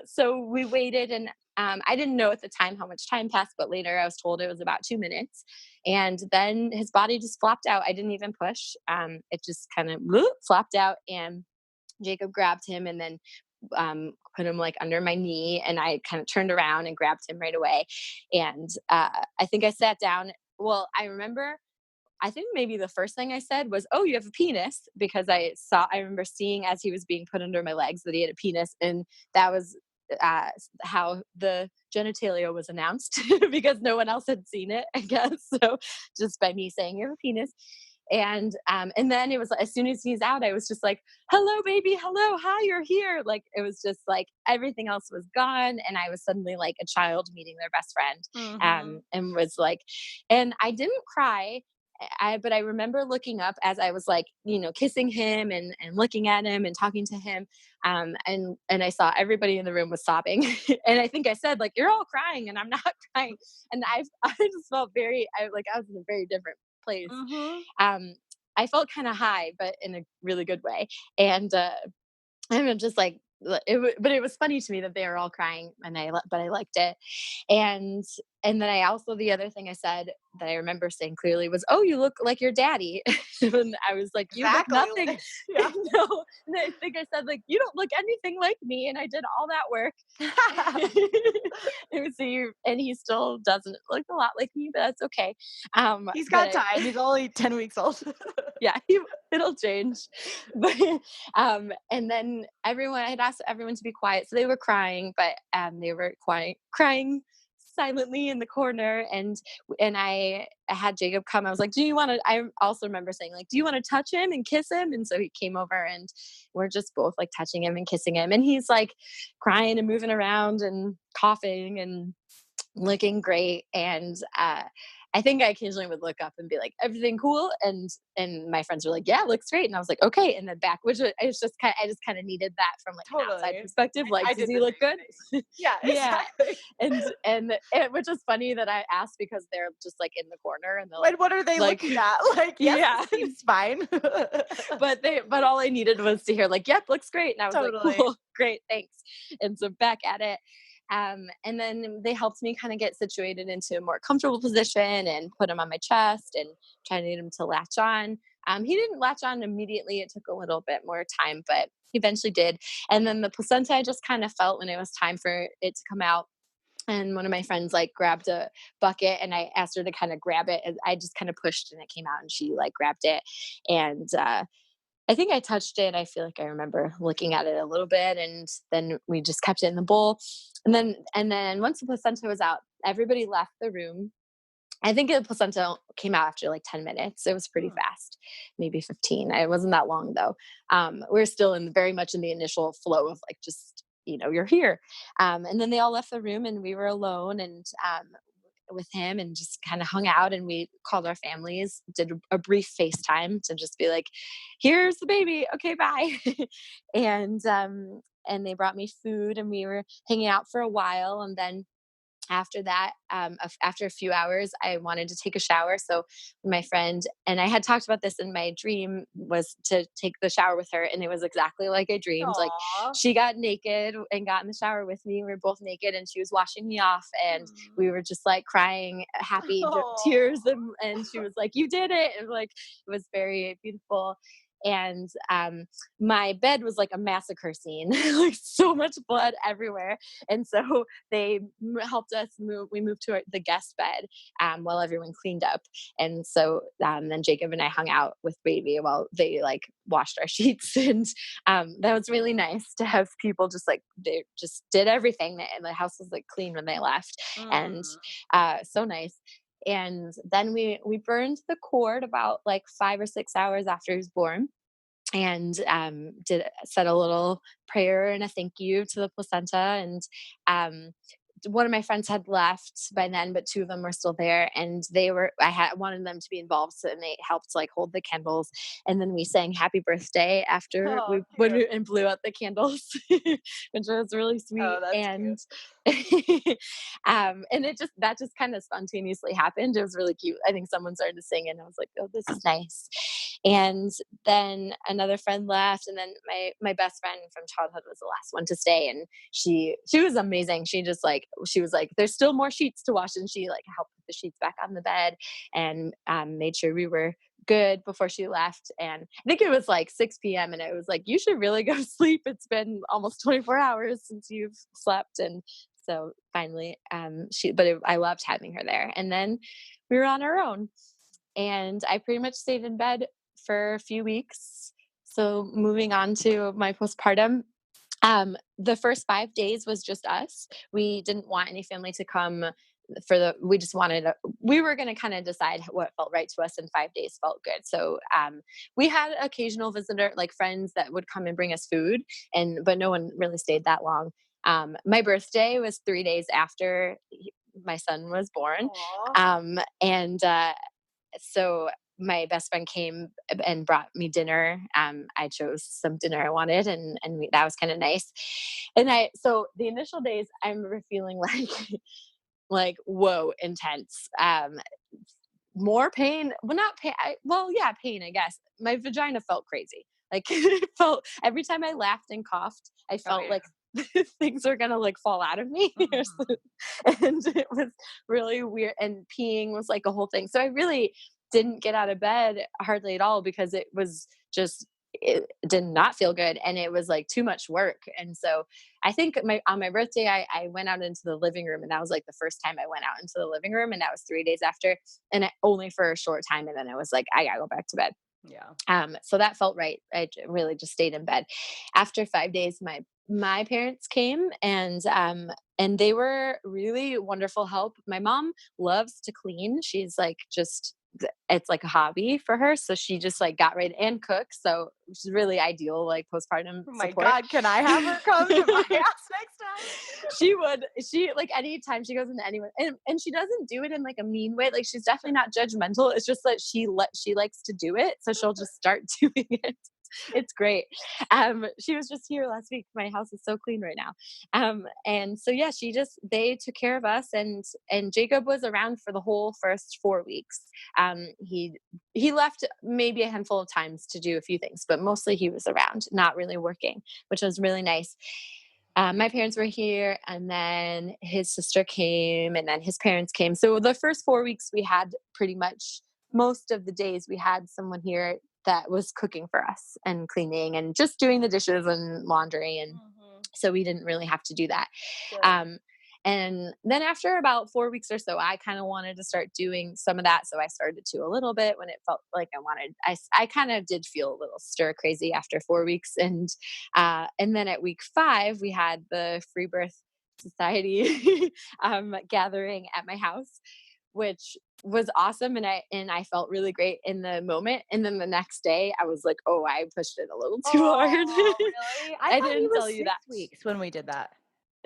So we waited, and I didn't know at the time how much time passed, but later I was told it was about 2 minutes. And then his body just flopped out. I didn't even push. It just kind of flopped out, and Jacob grabbed him, and then put him like under my knee, and I kind of turned around and grabbed him right away. And I think I sat down. Well, I think maybe the first thing I said was, "Oh, you have a penis," because I remember seeing as he was being put under my legs that he had a penis, and that was how the genitalia was announced, because no one else had seen it, I guess. So just by me saying, "You have a penis." And then it was, as soon as he's out, I was just like, "Hello, baby. Hello. Hi, you're here." Like, it was just like everything else was gone. And I was suddenly like a child meeting their best friend. And was like, and I didn't cry. But I remember looking up as I was like, kissing him and looking at him and talking to him. And I saw everybody in the room was sobbing. And I think I said, like, "You're all crying and I'm not crying." And I just felt I was in a very different place. I felt kind of high, but in a really good way. And I'm just like, but it was funny to me that they were all crying, but I liked it. And then the other thing I said that I remember saying clearly was, "Oh, you look like your daddy." And I was like, "You look nothing." Yeah. No, and I think I said, like, "You don't look anything like me," and I did all that work. And he still doesn't look a lot like me, but that's okay. He's got time. He's only 10 weeks old. Yeah, it'll change. But and then I had asked everyone to be quiet, so they were crying, but they were crying silently in the corner, and I had Jacob come. I was like, "Do you want to?" I also remember saying like, "Do you want to touch him and kiss him?" And so he came over, and we're just both like touching him and kissing him, and he's like crying and moving around and coughing and looking great. And I think I occasionally would look up and be like, "Everything cool?" And my friends were like, "Yeah, looks great." And I was like, "Okay." And then back, which was just kind, I just kind of needed that from like an outside Totally. perspective. Like, I does did he the look same good? thing. Yeah, Yeah. exactly. Which is funny that I asked because they're just like in the corner and they're And what are they like, looking at? Like, yes, yeah. this seems fine. But all I needed was to hear like, "Yep, looks great." And I was like, Totally. "Cool, great, thanks." And so back at it. And then they helped me kind of get situated into a more comfortable position and put him on my chest and try to get him to latch on. He didn't latch on immediately. It took a little bit more time, but he eventually did. And then the placenta, I just kind of felt when it was time for it to come out. And one of my friends like grabbed a bucket and I asked her to kind of grab it. And I just kind of pushed and it came out and she like grabbed it. And I think I touched it. I feel like I remember looking at it a little bit, and then we just kept it in the bowl. And then once the placenta was out, everybody left the room. I think the placenta came out after like 10 minutes. It was pretty Hmm. fast, maybe 15. It wasn't that long though. We're still in very much in the initial flow of like just, you're here. And then they all left the room and we were alone and with him and just kind of hung out, and we called our families, did a brief FaceTime to just be like, "Here's the baby. Okay, bye." And they brought me food and we were hanging out for a while, and then after that, after a few hours, I wanted to take a shower. So my friend and I had talked about this in my dream was to take the shower with her, and it was exactly like I dreamed. Like Aw. she got naked and got in the shower with me. We were both naked, and she was washing me off, and we were just like crying happy tears, Aw. and she was like, "You did it!" And like it was very beautiful. And my bed was like a massacre scene, like so much blood everywhere. And so they helped us move. We moved to the guest bed while everyone cleaned up. And so then Jacob and I hung out with baby while they like washed our sheets. And that was really nice to have people just like, they just did everything. And the house was like clean when they left. And Mm. so nice. And then we burned the cord about like 5 or 6 hours after he was born, and did said a little prayer and a thank you to the placenta. And um, one of my friends had left by then, but two of them were still there, and I had wanted them to be involved, so and they helped like hold the candles, and then we sang "Happy Birthday" after Oh, when cute. and blew out the candles, which was really Oh, sweet. that's cute. And and that just kind of spontaneously happened. It was really cute. I think someone started to sing, and I was like, "Oh, this is nice." And then another friend left, and then my best friend from childhood was the last one to stay, and she was amazing. She was like, "There's still more sheets to wash," and she like helped put the sheets back on the bed and made sure we were good before she left. And I think it was like 6 p.m. and it was like, "You should really go to sleep. It's been almost 24 hours since you've slept." And so finally, I loved having her there. And then we were on our own, and I pretty much stayed in bed for a few weeks. So moving on to my postpartum, the first 5 days was just us. We didn't want any family to come we just we were going to kind of decide what felt right to us, and 5 days felt good. So we had occasional visitor, like friends that would come and bring us food, but no one really stayed that long. My birthday was 3 days after my son was born. Aw. And so my best friend came and brought me dinner. I chose some dinner I wanted, and that was kind of nice. And so the initial days, I remember feeling like, like whoa, intense. More pain. Well, not pain. Yeah, pain. I guess my vagina felt crazy. Like it felt every time I laughed and coughed, I Oh, felt yeah. like things are gonna like fall out of me. Mhm. And it was really weird. And peeing was like a whole thing. So I really didn't get out of bed hardly at all because it did not feel good, and it was like too much work. And so I think on my birthday, I went out into the living room, and that was like the first time I went out into the living room, and that was 3 days after, and only for a short time. And then I was like, I gotta go back to bed. Yeah. So that felt right. Really just stayed in bed. After 5 days, my parents came, and they were really wonderful help. My mom loves to clean. She's like it's like a hobby for her. So she just like got right and cook. So which is really ideal, like postpartum Oh my support. God, can I have her come to my house next time? She like anytime she goes into anyone, and she doesn't do it in like a mean way. Like she's definitely not judgmental. It's just that she likes to do it. So she'll just start doing it. It's great. She was just here last week. My house is so clean right now. And so yeah, they took care of us, and Jacob was around for the whole first 4 weeks. He left maybe a handful of times to do a few things, but mostly he was around, not really working, which was really nice. My parents were here, and then his sister came, and then his parents came. So the first 4 weeks, we had pretty much most of the days we had someone here that was cooking for us and cleaning and just doing the dishes and laundry. And Mhm. so we didn't really have to do that. Good. And then after about 4 weeks or so, I kind of wanted to start doing some of that. So I started to a little bit when it felt like I kind of did feel a little stir crazy after 4 weeks. And then at week 5, we had the Freebirth Society gathering at my house, which was awesome. And I felt really great in the moment. And then the next day I was like, oh, I pushed it a little too hard. Oh, really? I I thought he didn't was tell you 6 that. weeks when we did that.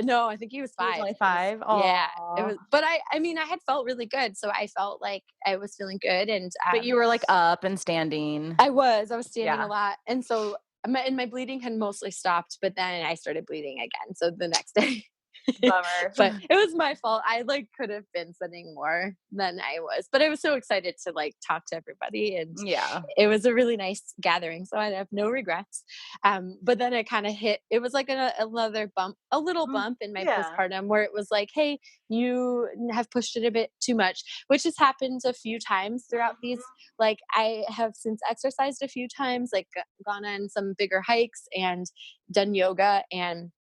No, I think he was He was 5. only It was 5? yeah, it Oh. was but I mean, I had felt really good, so I felt like I was feeling good, and, But you were, like, up and standing. I was standing a Yeah. lot, and so my bleeding had mostly stopped, but then I started bleeding again, so the next day. Bummer. But it was my fault. I, like, could have been sending more than I was, but I was so excited to, like, talk to everybody, and Yeah. it was a really nice gathering, so I have no regrets. But then it kinda hit it was like another bump, a little Mm, bump in my yeah. postpartum where it was like, "Hey, you have pushed it a bit too much," which has happened a few times throughout Mhm. these. Like, I have since exercised a few times, like, gone on some bigger hikes and done yoga, and,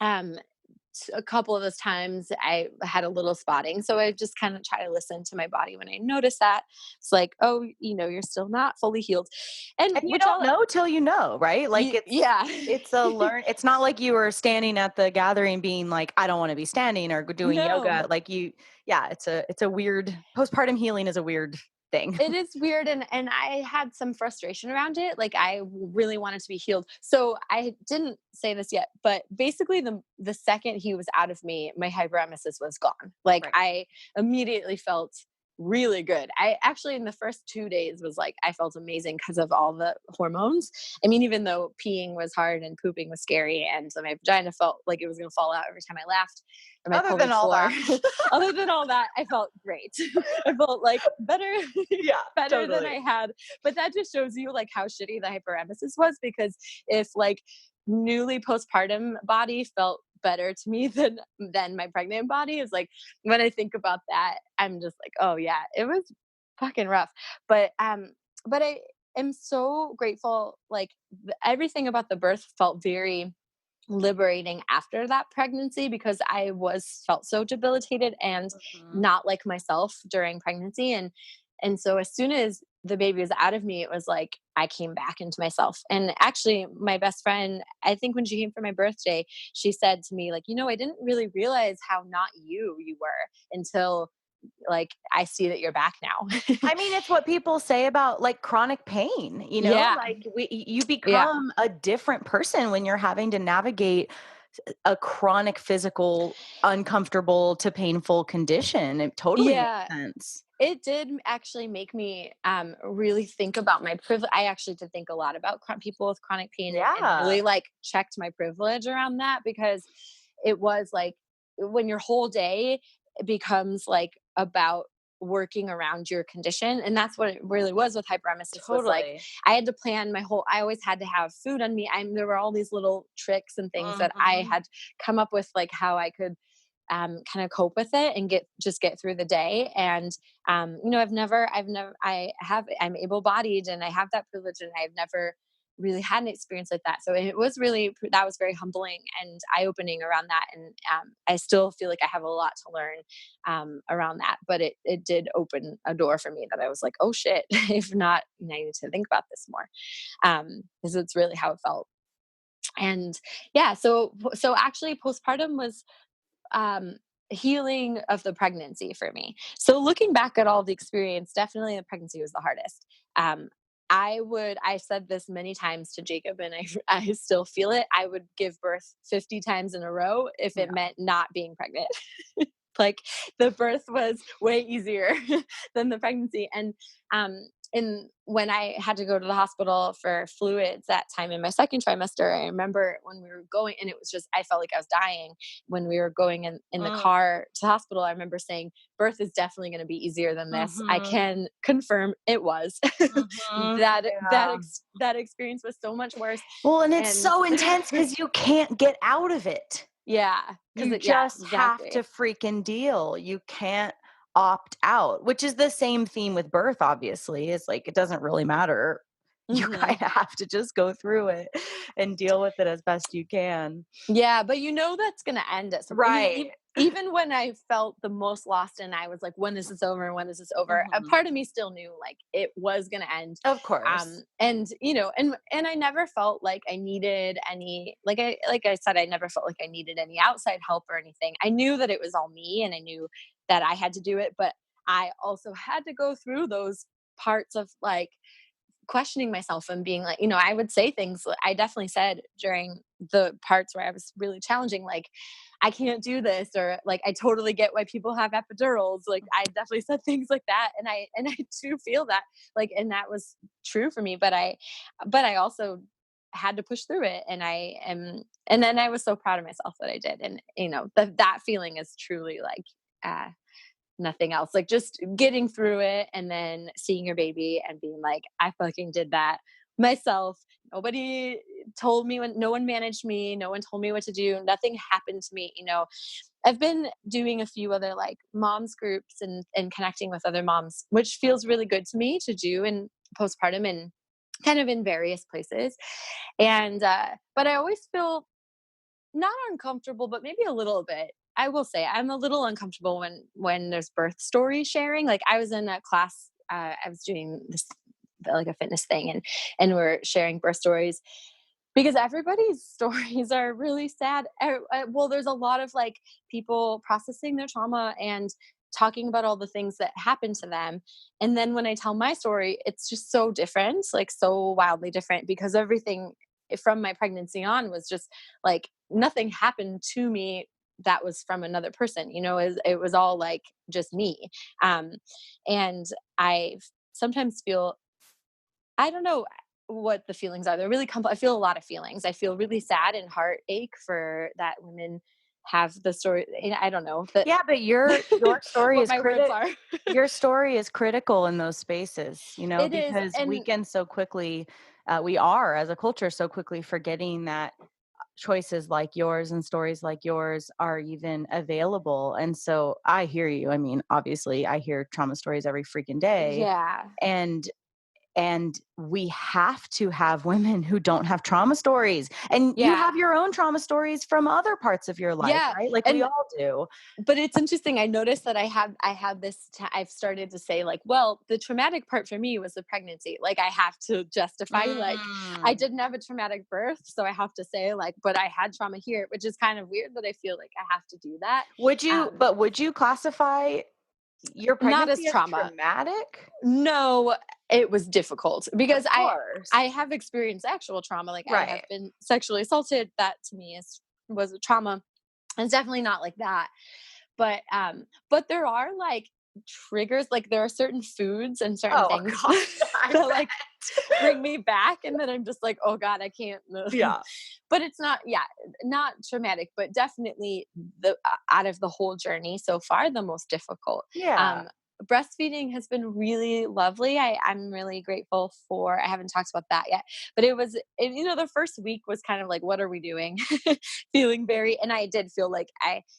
um, a couple of those times I had a little spotting. So I just kind of try to listen to my body when I notice that. It's like, oh, you're still not fully healed. And And you which don't I'll, know till you know, right? Like, yeah. it's not like you were standing at the gathering being like, "I don't wanna be standing," or doing No. yoga, like, yeah, it's a weird postpartum healing is a weird thing. It is weird, and I had some frustration around it. Like I really wanted to be healed. So I didn't say this yet, but basically the second he was out of me, my hyperemesis was gone. Like Right. I immediately felt really good. I actually in the first 2 days was like I felt amazing because of all the hormones. I mean, even though peeing was hard and pooping was scary, and so my vagina felt like it was going to fall out every time I laughed, and my Other than pelvic all floor. that. Other than all that, I felt great. I felt like better Yeah, better than totally. I had. But that just shows you like how shitty the hyperemesis was, because if like newly postpartum body felt better to me than my pregnant body, is like when I think about that, I'm just like, oh yeah, it was fucking rough. But I am so grateful. Like everything about the birth felt very liberating after that pregnancy, because I was felt so debilitated and Mhm. not like myself during pregnancy. And so as soon as the baby was out of me, it was like I came back into myself. And actually my best friend, I think when she came for my birthday, she said to me like, I didn't really realize how not you were until like I see that you're back now. I mean, it's what people say about, like, chronic pain, Yeah. like, you Yeah. become a different person when you're having to navigate a chronic physical, uncomfortable to painful condition. It totally makes Yeah. sense. It did actually make me really think about my privilege. I actually did think a lot about people with chronic pain, and Yeah, really like checked my privilege around that, because it was like when your whole day becomes like about working around your condition. And that's what it really was with hyperemesis, was like totally. I had to plan my whole, I always had to have food on me. There were all these little tricks and things that I Mhm. had come up with, like how I could kind of cope with it and get through the day. And I'm able bodied and I have that privilege, and I've never really had an experience like that. So it was really, that was very humbling and eye-opening around that. And I still feel like I have a lot to learn around that, but it did open a door for me that I was like, oh shit, if not, I need to think about this more. Because it's really how it felt. And yeah, so actually postpartum was um, healing of the pregnancy for me. So looking back at all the experience, definitely the pregnancy was the hardest. Um, I said this many times to Jacob and I still feel it. I would give birth 50 times in a row if it meant not being pregnant. Like the birth was way easier than the pregnancy. And when I had to go to the hospital for fluids that time in my second trimester, I remember when we were going, and it was just, I felt like I was dying when we were going in the car to the hospital. I remember saying, birth is definitely going to be easier than this. I can confirm it was. That experience was so much worse. Well, and it's so intense because you can't get out of it. Yeah. You just have to freaking deal. You can't opt out, which is the same theme with birth, obviously. It's like, it doesn't really matter. You kind of have to just go through it and deal with it as best you can. Yeah, but that's going to end at some point. Right. Even when I felt the most lost and I was like, when is this over? When is this over? A part of me still knew like it was going to end. Of course. And I never felt like I needed any, like I said, I never felt like I needed any outside help or anything. I knew that it was all me and I knew that I had to do it, but I also had to go through those parts of like questioning myself and being like, I would say things I definitely said during the parts where I was really challenging, like, I can't do this, or like, I totally get why people have epidurals. Like, I definitely said things like that. And I do feel that, like, and that was true for me, but I also had to push through it. And then I was so proud of myself that I did. And, that feeling is truly like, nothing else, like just getting through it and then seeing your baby and being like, I fucking did that myself. Nobody told me, no one managed me, no one told me what to do, nothing happened to me. I've been doing a few other like moms groups and connecting with other moms, which feels really good to me to do in postpartum and kind of in various places. And but I always feel not uncomfortable, but maybe a little bit. I will say I'm a little uncomfortable when there's birth story sharing. Like I was in a class, I was doing this like a fitness thing, and we're sharing birth stories because everybody's stories are really sad. Well, there's a lot of like people processing their trauma and talking about all the things that happened to them. And then when I tell my story, it's just so different, like so wildly different, because everything from my pregnancy on was just like nothing happened to me that was from another person. It was all like just me. And I sometimes feel, I don't know what the feelings are. They're really I feel a lot of feelings. I feel really sad and heartache for that women have the story. I don't know. Yeah, but your story is your story is critical in those spaces, It because is, we can so quickly, we are as a culture so quickly forgetting that choices like yours and stories like yours are even available. And so I hear you. I mean, obviously I hear trauma stories every freaking day. Yeah. And we have to have women who don't have trauma stories. And you have your own trauma stories from other parts of your life, right? Like we all do. But it's interesting. I noticed that I've started to say like, well, the traumatic part for me was the pregnancy. Like I have to justify, like I didn't have a traumatic birth. So I have to say like, but I had trauma here, which is kind of weird, but I feel like I have to do that. Would you classify your pregnancy not as trauma. Traumatic? No, it was difficult because I have experienced actual trauma. Like I have been sexually assaulted. That to me was a trauma. And it's definitely not like that. But there are like triggers, like there are certain foods and certain things that like bring me back, and then I'm just like, oh God, I can't. Yeah. But it's not traumatic, but definitely the out of the whole journey so far, the most difficult. Yeah. breastfeeding has been really lovely. I'm really grateful for, I haven't talked about that yet, but the first week was kind of like, what are we doing? Feeling very, and I did feel like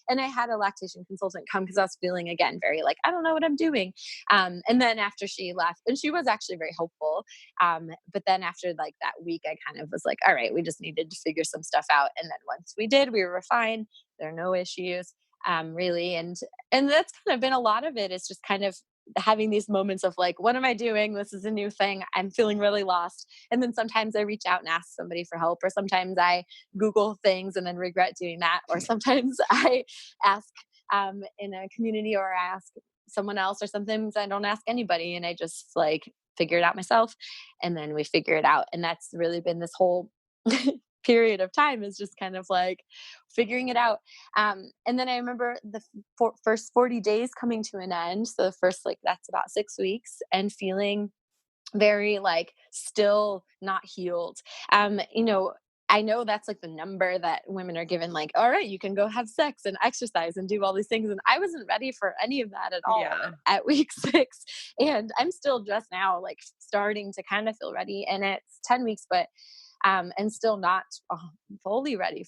and I had a lactation consultant come because I was feeling again, very like, I don't know what I'm doing. And then after she left, and she was actually very hopeful. But then after like that week, I kind of was like, all right, we just needed to figure some stuff out. And then once we did, we were fine. There are no issues, really. And that's kind of been a lot of it. It's just kind of having these moments of like, what am I doing? This is a new thing. I'm feeling really lost. And then sometimes I reach out and ask somebody for help, or sometimes I Google things and then regret doing that. Or sometimes I ask in a community, or I ask someone else, or sometimes I don't ask anybody and I just like figure it out myself. And then we figure it out. And that's really been this whole period of time, is just kind of like figuring it out. And then I remember the first 40 days coming to an end. So the first, like, that's about 6 weeks, and feeling very like still not healed. I know that's like the number that women are given, like, all right, you can go have sex and exercise and do all these things. And I wasn't ready for any of that at all Yeah. at week 6. And I'm still just now like starting to kind of feel ready. And it's 10 weeks, but and still not fully ready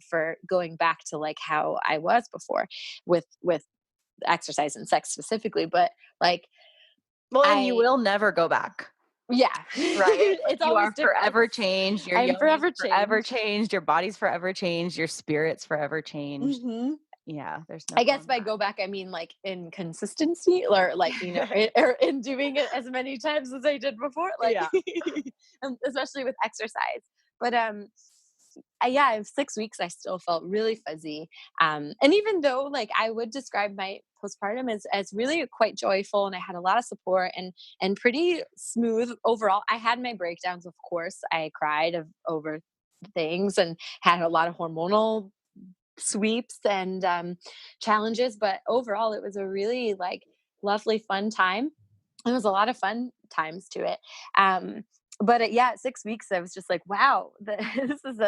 for going back to like how I was before with exercise and sex specifically. But like, Well, and you I, will never go back, yeah, right? Like, it's you always are different. forever changed. Your I'm yoni's forever forever changed. changed. Your body's forever changed. Your spirit's forever changed. Hmm. Yeah, there's no I guess going by go back, I mean like in consistency, or like, back. or in doing it as many times as I did before, like, Yeah. especially with exercise. But yeah, in 6 weeks, I still felt really fuzzy. And even though like I would describe my postpartum as really quite joyful, and I had a lot of support and pretty smooth overall. I had my breakdowns, of course. I cried over things and had a lot of hormonal sweeps and challenges, but overall it was a really like lovely fun time. There was a lot of fun times to it. But yeah, at 6 weeks I was just like, wow, this is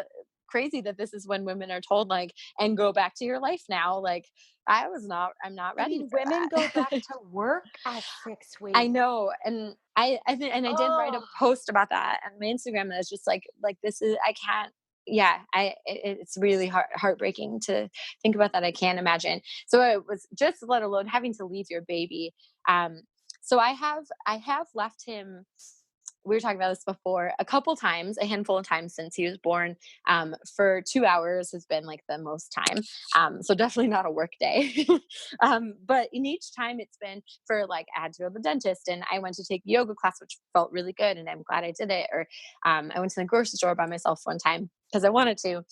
crazy that this is when women are told like, and go back to your life now. Like, I'm not I ready mean, for women go back that. to work at 6 I weeks. know, and I think, and I did write a Oh, post about that on my Instagram. And it's just like this is, I can't. Yeah, it's really heartbreaking to think about that. I can't imagine. So it was just, let alone having to leave your baby. Um, so I have left him. We were talking about this before, a couple times, a handful of times since he was born. For 2 hours has been like the most time. So definitely not a work day. But in each time it's been for like, I had to go to the dentist, and I went to take a yoga class, which felt really good. And I'm glad I did it. Or I went to the grocery store by myself one time because I wanted to.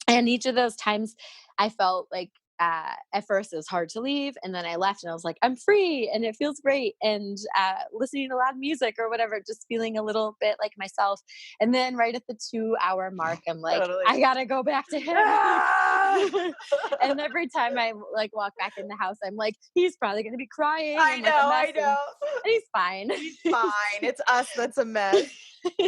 And each of those times I felt like, at first it was hard to leave, and then I left and I was like, I'm free and it feels great. And listening to loud music or whatever, just feeling a little bit like myself. And then right at the 2 hour mark, I'm like, totally. I gotta go back to him. Ah! And every time I like walk back in the house, I'm like, he's probably gonna be crying I and like a know, mess, I and know. he's fine. He's fine. It's us that's a mess. Yeah.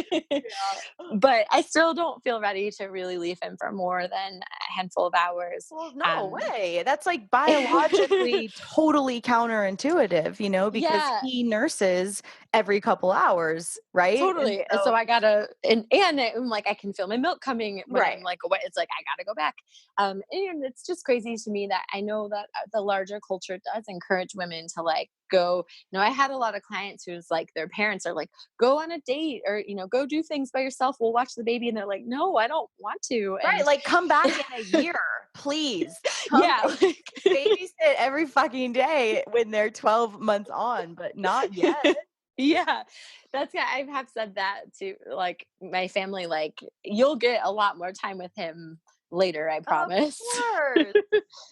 But I still don't feel ready to really leave him for more than a handful of hours. Well, no Um, way. That's like biologically totally counterintuitive, because yeah, he nurses every couple hours, right? And totally. And so so, I gotta, and I'm like, I can feel my milk coming when right. I'm like away. It's like, I gotta go back. And it's just crazy to me that I know that the larger culture does encourage women to like go. I had a lot of clients who's like, their parents are like, go on a date, or, go do things by yourself. We'll watch the baby. And they're like, no, I don't want to. Right. And Like, come back in a year, please. Come yeah, and babysit every fucking day when they're 12 months on, but not yet. yeah, I have said that to like my family, like, you'll get a lot more time with him later, I Of promise. course.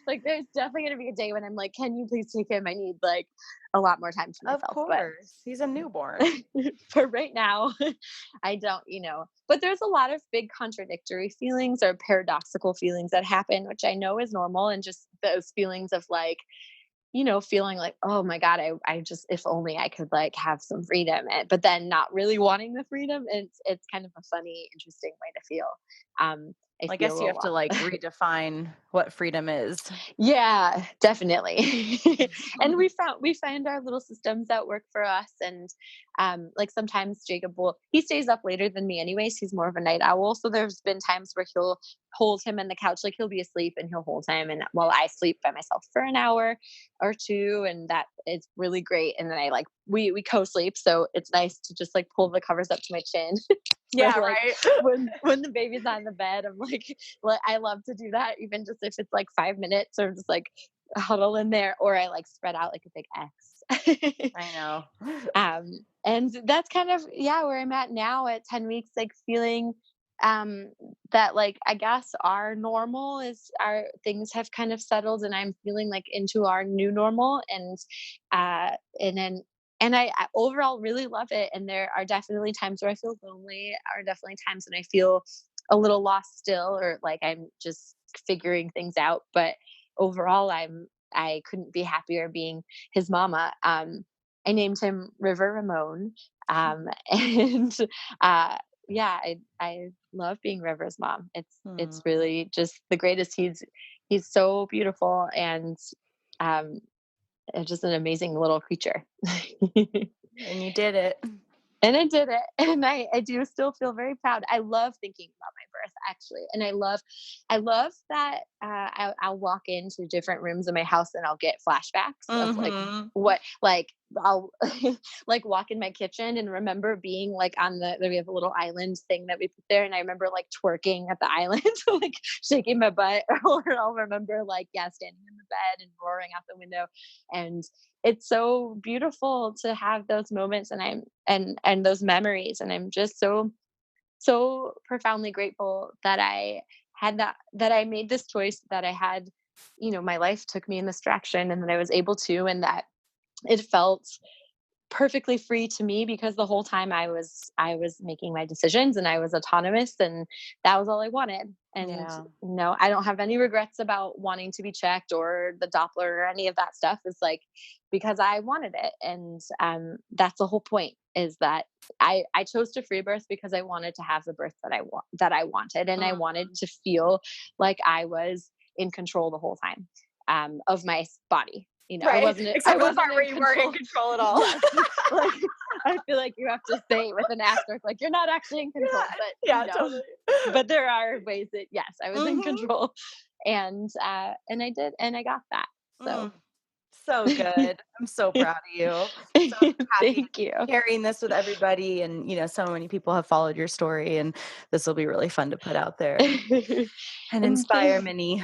Like, there's definitely going to be a day when I'm like, can you please take him? I need like a lot more time to Of myself. But course. He's a newborn. for right now, I don't, but there's a lot of big contradictory feelings or paradoxical feelings that happen, which I know is normal. And just those feelings of like, feeling like, oh my God, I just, if only I could like have some freedom, but then not really wanting the freedom. And it's kind of a funny, interesting way to feel. I guess you have to like redefine what freedom is. Yeah, definitely. And we find our little systems that work for us. And like sometimes Jacob he stays up later than me anyways. He's more of a night owl. So there's been times where he'll hold him in the couch, like he'll be asleep and he'll hold him, and while I sleep by myself for an hour or two, and that is really great. And then I like we co-sleep, so it's nice to just like pull the covers up to my chin. Yeah, So, like, right. when the baby's on the bed, I'm like I love to do that, even just if it's like 5 minutes, or just like huddle in there, or I like spread out like a big X. I know. And that's kind of where I'm at now at 10 weeks, like feeling that like I guess our normal is our things have kind of settled, and I'm feeling like into our new normal. And I overall really love it. And there are definitely times where I feel lonely, are definitely times when I feel a little lost still, or like I'm just figuring things out. But overall, I couldn't be happier being his mama. I named him River Ramon. And I love being River's mom. It's really just the greatest. He's so beautiful, and just an amazing little creature. And you did it. And I did it. And I do still feel very proud. I love thinking about my birth, actually. And I love that I'll walk into different rooms in my house and I'll get flashbacks of like what, like I'll like walk in my kitchen and remember being like we have a little island thing that we put there. And I remember like twerking at the island, like shaking my butt, or I'll remember like, standing in the bed and roaring out the window. And it's so beautiful to have those moments, and those memories. And I'm just so profoundly grateful that I had that I made this choice, that I had, my life took me in this direction, and that I was able to, and that it felt perfectly free to me, because the whole time I was making my decisions and I was autonomous, and that was all I wanted. And no, I don't have any regrets about wanting to be checked or the Doppler or any of that stuff. It's like, because I wanted it. And that's the whole point, is that I chose to free birth because I wanted to have the birth that I wanted. And I wanted to feel like I was in control the whole time of my body. Right. I wasn't where you weren't in control at all. Yes. Like, I feel like you have to say it with an asterisk, like you're not actually in control. But Totally. But there are ways that I was in control, and I did, and I got that. So so good. I'm so proud of you. So happy Thank you. Sharing this with everybody, and so many people have followed your story, and this will be really fun to put out there and inspire many.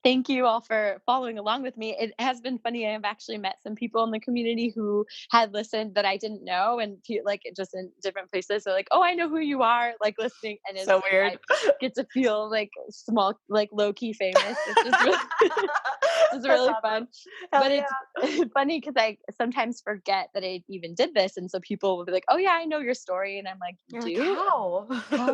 Thank you all for following along with me. It has been funny. I've actually met some people in the community who had listened that I didn't know, and like just in different places. So like, oh, I know who you are, like listening, and it's so weird. I get to feel like small, like low key famous. It's just really, it's really fun. But it's funny because I sometimes forget that I even did this, and so people will be like, "Oh yeah, I know your story," and I'm like, how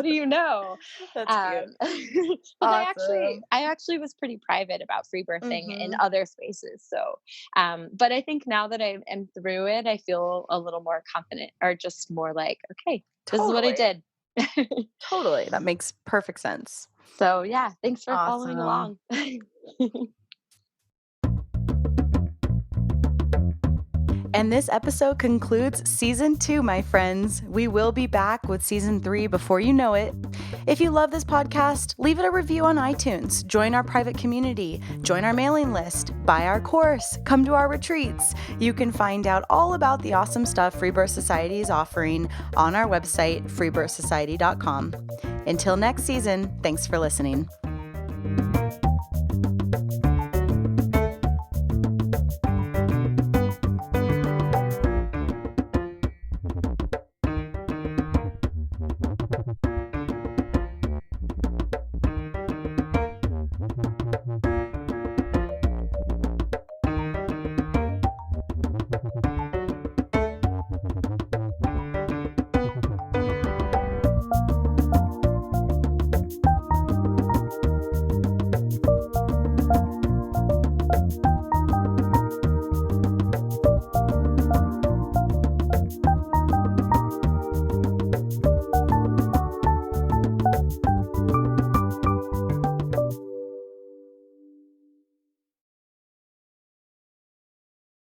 do you know? That's cute. But awesome. I actually was pretty private about free birthing in other spaces. So, but I think now that I am through it, I feel a little more confident, or just more like, okay, this is what I did. Totally. That makes perfect sense. So yeah, thanks for following along. And this episode concludes season 2, my friends. We will be back with season 3 before you know it. If you love this podcast, leave it a review on iTunes, join our private community, join our mailing list, buy our course, come to our retreats. You can find out all about the awesome stuff Freebirth Society is offering on our website, freebirthsociety.com. Until next season, thanks for listening.